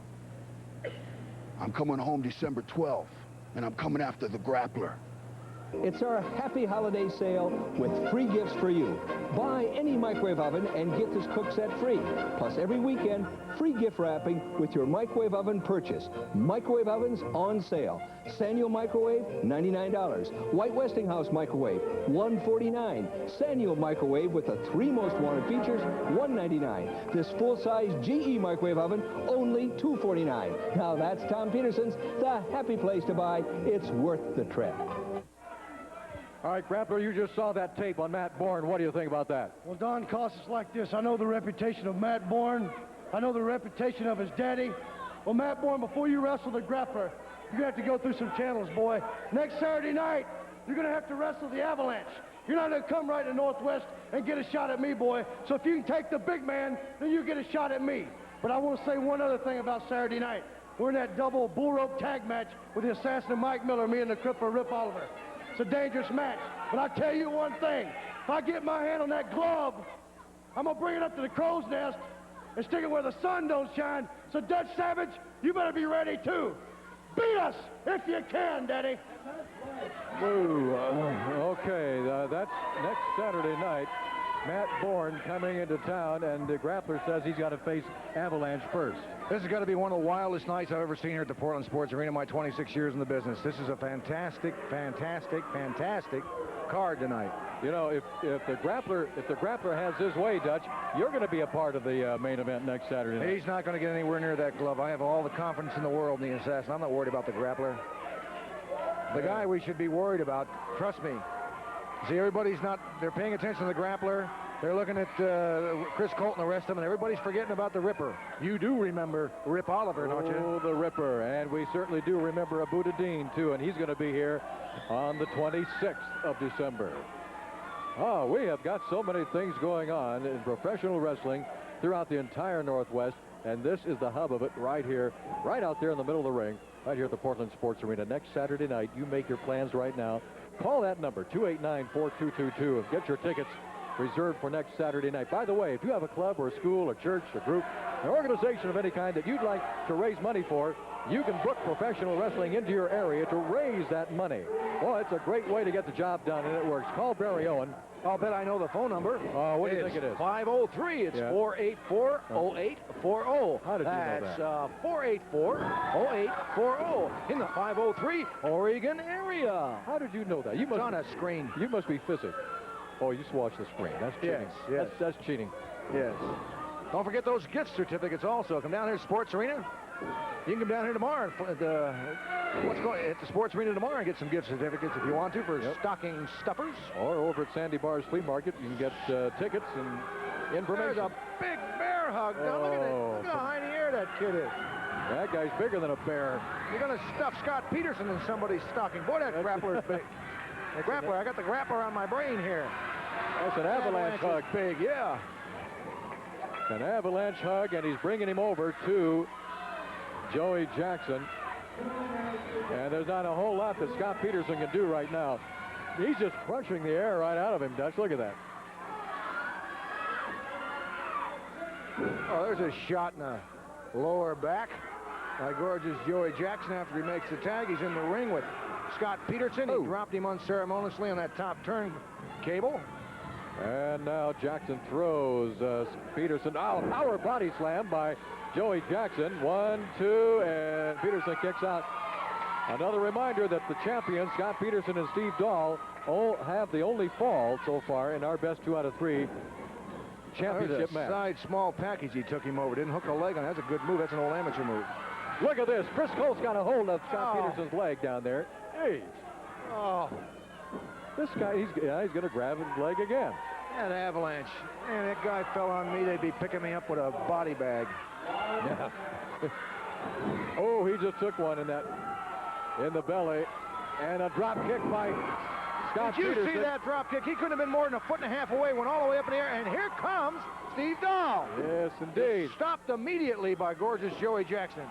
I'm coming home December 12th, and I'm coming after the Grappler. It's our happy holiday sale with free gifts for you. Buy any microwave oven and get this cook set free. Plus, every weekend, free gift wrapping with your microwave oven purchase. Microwave ovens on sale. Sanyo microwave, $99. White Westinghouse microwave, $149. Sanyo microwave with the 3 most wanted features, $199. This full-size GE microwave oven, only $249. Now that's Tom Peterson's, the happy place to buy. It's worth the trip. All right, Grappler, you just saw that tape on Matt Borne. What do you think about that? Well, Don Cost is like this. I know the reputation of Matt Borne. I know the reputation of his daddy. Well, Matt Borne, before you wrestle the Grappler, you're going to have to go through some channels, boy. Next Saturday night, you're going to have to wrestle the Avalanche. You're not going to come right to Northwest and get a shot at me, boy. So if you can take the big man, then you get a shot at me. But I want to say one other thing about Saturday night. We're in that double bull rope tag match with the assassin of Mike Miller, me and the crippler Rip Oliver. It's a dangerous match. But I tell you one thing. If I get my hand on that glove, I'm going to bring it up to the crow's nest and stick it where the sun don't shine. So, Dutch Savage, you better be ready, too. Beat us if you can, Daddy. Boo. Okay, that's next Saturday night. Matt Borne coming into town, and the Grappler says he's got to face Avalanche first. This has got to be one of the wildest nights I've ever seen here at the Portland Sports Arena in my 26 years in the business. This is a fantastic, fantastic, fantastic card tonight. You know, if the Grappler has his way, Dutch, you're going to be a part of the main event next Saturday night. He's not going to get anywhere near that glove. I have all the confidence in the world in the assassin. I'm not worried about the Grappler. The guy we should be worried about, trust me. See, they're paying attention to the Grappler. They're looking at Chris Colt and the rest of them, and everybody's forgetting about the Ripper. You do remember Rip Oliver, don't you? Oh, the Ripper, and we certainly do remember Abu Dean, too, and he's going to be here on the 26th of December. Oh, we have got so many things going on in professional wrestling throughout the entire Northwest, and this is the hub of it right here, right out there in the middle of the ring, right here at the Portland Sports Arena. Next Saturday night, you make your plans right now. Call that number, 289-4222, and get your tickets reserved for next Saturday night. By the way, if you have a club or a school, a church, a group, an organization of any kind that you'd like to raise money for, you can book professional wrestling into your area to raise that money. Well, it's a great way to get the job done, and it works. Call Barry Owen. I'll bet I know the phone number. What do you think it is? 503. It's 484-0840. How did you know that? That's 484-0840 in the 503 Oregon area. How did you know that? It's on a screen. You must be physics. Oh, you just watch the screen. That's cheating. Yes. That's cheating. Yes. Don't forget those gift certificates also. Come down here to Sports Arena. You can come down here tomorrow at the Sports Arena tomorrow and get some gift certificates if you want to for stocking stuffers. Or over at Sandy Bar's Flea Market, you can get tickets and information. There's a big bear hug. Now, look at it. Look how high in the air that kid is. That guy's bigger than a bear. You're going to stuff Scott Peterson in somebody's stocking. Boy, that Grappler's big. The Grappler, I got the Grappler on my brain here. That's an Avalanche hug. Big, yeah. An Avalanche hug, and he's bringing him over to Joey Jackson. And there's not a whole lot that Scott Peterson can do right now. He's just crushing the air right out of him, Dutch. Look at that. Oh, there's a shot in the lower back by gorgeous Joey Jackson after he makes the tag. He's in the ring with Scott Peterson. He dropped him unceremoniously on that top turn cable. And now Jackson throws Peterson out. Power body slam by Joey Jackson. 1, 2, and Peterson kicks out. Another reminder that the champions, Scott Peterson and Steve Dahl, have the only fall so far in our best 2 out of 3 championship match. Side small package he took him over. Didn't hook a leg on. That's a good move. That's an old amateur move. Look at this. Chris Colt's got a hold of Scott Peterson's leg down there. Hey. Oh. This guy, he's going to grab his leg again. That Avalanche. Man, that guy fell on me. They'd be picking me up with a body bag. Yeah. Oh, he just took one in the belly. And a drop kick by Scott Peterson. Did you see that drop kick? He couldn't have been more than a 1.5 feet away. Went all the way up in the air. And here comes Steve Dahl. Yes, indeed. Stopped immediately by gorgeous Joey Jackson.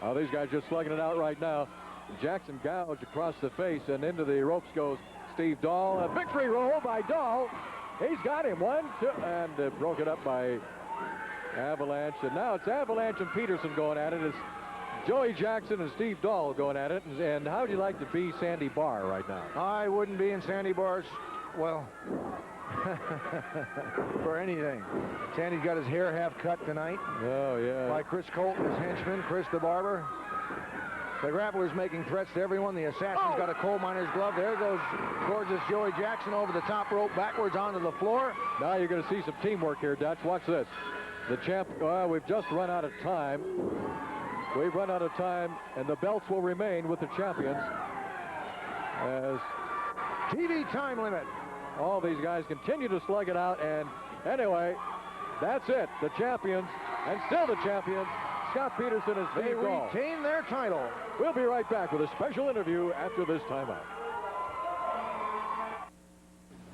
Oh, these guys just slugging it out right now. Jackson gouged across the face, and into the ropes goes Steve Dahl. A victory roll by Dahl. He's got him. 1, 2, and broke it up by Avalanche. And now it's Avalanche and Peterson going at it. It's Joey Jackson and Steve Dahl going at it. And how would you like to be Sandy Barr right now? I wouldn't be in Sandy Barr's, well, for anything. Sandy's got his hair half cut tonight. Oh, yeah. By Chris Colt and his henchman, Chris the Barber. The Grappler's making threats to everyone. The Assassin's got a coal miner's glove. There goes gorgeous Joey Jackson over the top rope, backwards onto the floor. Now you're going to see some teamwork here, Dutch. Watch this. The champ, we've just run out of time. We've run out of time, and the belts will remain with the champions. As TV time limit. All these guys continue to slug it out, and anyway, that's it. The champions, and still the champions, Scott Peterson and Steve Dahl. They retain their title. We'll be right back with a special interview after this timeout.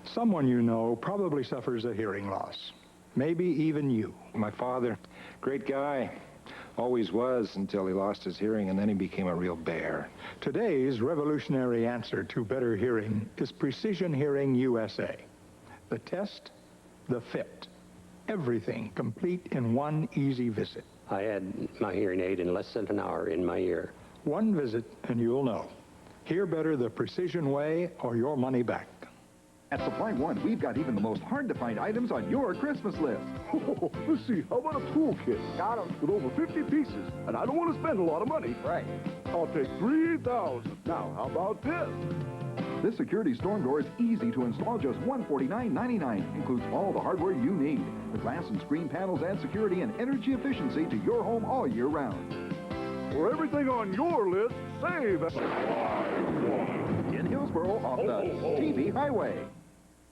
Someone you know probably suffers a hearing loss. Maybe even you. My father, great guy. Always was until he lost his hearing, and then he became a real bear. Today's revolutionary answer to better hearing is Precision Hearing USA. The test, the fit. Everything complete in one easy visit. I had my hearing aid in less than an hour in my ear. One visit and you'll know. Hear better the Precision way or your money back. At Supply One, we've got even the most hard-to-find items on your Christmas list. Oh, let's see, how about a toolkit? Got 'em. With over 50 pieces, and I don't want to spend a lot of money. Right. I'll take 3,000. Now, how about this? This security storm door is easy to install, just $149.99. Includes all the hardware you need. The glass and screen panels add security and energy efficiency to your home all year round. For everything on your list, save in Hillsboro off the TV highway.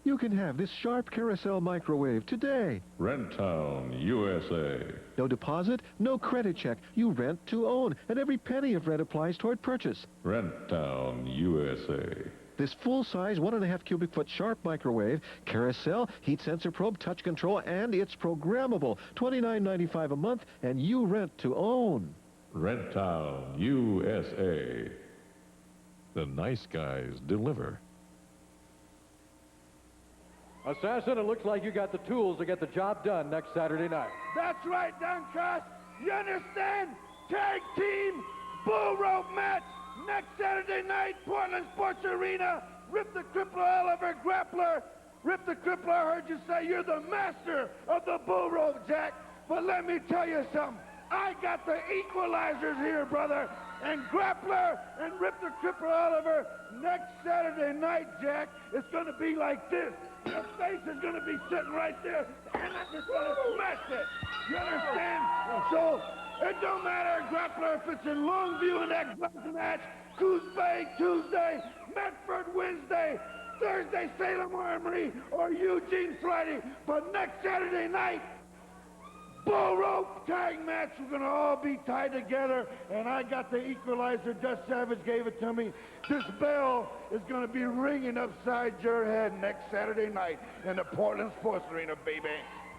You can have this sharp carousel microwave today. Rent-Town, USA. No deposit, no credit check. You rent to own, and every penny of rent applies toward purchase. Rent-Town, USA. This full-size 1.5 cubic foot sharp microwave, carousel, heat sensor probe, touch control, and it's programmable. $29.95 a month, and you rent to own. Rent-Town, USA. The nice guys deliver. Assassin, it looks like you got the tools to get the job done next Saturday night. That's right, Duncross. You understand? Tag team bull rope match next Saturday night, Portland Sports Arena. Rip the Crippler, Oliver Grappler. Rip the Crippler, I heard you say you're the master of the bull rope, Jack. But let me tell you something. I got the equalizers here, brother. And Grappler and Rip the Crippler Oliver next Saturday night, Jack. It's going to be like this. Your face is going to be sitting right there, and I'm just going to smash it. You understand? So it don't matter, Grappler, if it's in Longview in that glove match, Coos Bay Tuesday, Medford Wednesday, Thursday Salem Armory, or Eugene Friday. But next Saturday night, bull rope tag match. We're going to all be tied together, and I got the equalizer. Dutch Savage gave it to me. This bell is going to be ringing upside your head next Saturday night in the Portland Sports Arena, baby.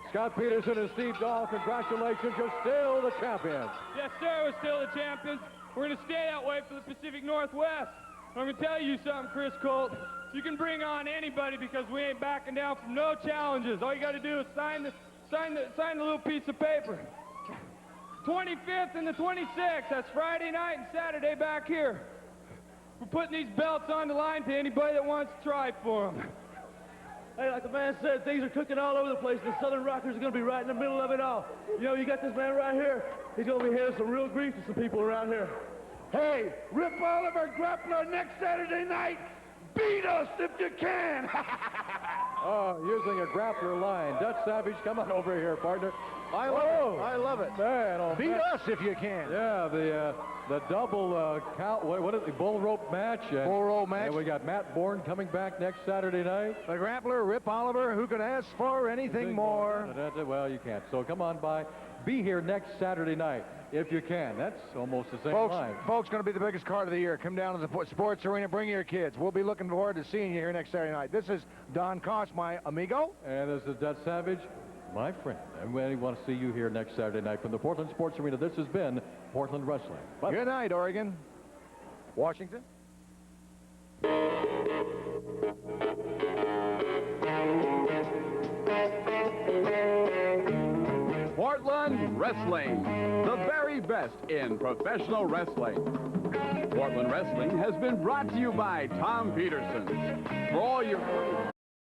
Scott Peterson and Steve Dahl, congratulations. You're still the champions. Yes, sir. We're still the champions. We're going to stay that way for the Pacific Northwest. I'm going to tell you something, Chris Colt. You can bring on anybody because we ain't backing down from no challenges. All you got to do is sign the little piece of paper. 25th and the 26th. That's Friday night and Saturday back here. We're putting these belts on the line to anybody that wants to try for them. Hey, like the man said, things are cooking all over the place. The Southern Rockers are going to be right in the middle of it all. You know, you got this man right here. He's going to be hearing some real grief to some people around here. Hey, Rip Oliver Grappler next Saturday night. Beat us if you can. Oh, using a grappler line. Dutch Savage, come on over here, partner. I love it. I love it. Man, oh, Beat man. us if you can. Yeah, the double count. What is it? Bull rope match. Bull rope match. And we got Matt Borne coming back next Saturday night. The Grappler, Rip Oliver, who could ask for anything more? Well, you can't. So come on by. Be here next Saturday night if you can. That's almost the same line. Folks, going to be the biggest card of the year. Come down to the sports arena. Bring your kids. We'll be looking forward to seeing you here next Saturday night. This is Don Koss, my amigo. And this is Dutch Savage, my friend. And we want to see you here next Saturday night from the Portland Sports Arena. This has been Portland Wrestling. Bye. Good night, Oregon. Washington. Portland Wrestling, the very best in professional wrestling. Portland Wrestling has been brought to you by Tom Peterson. For all your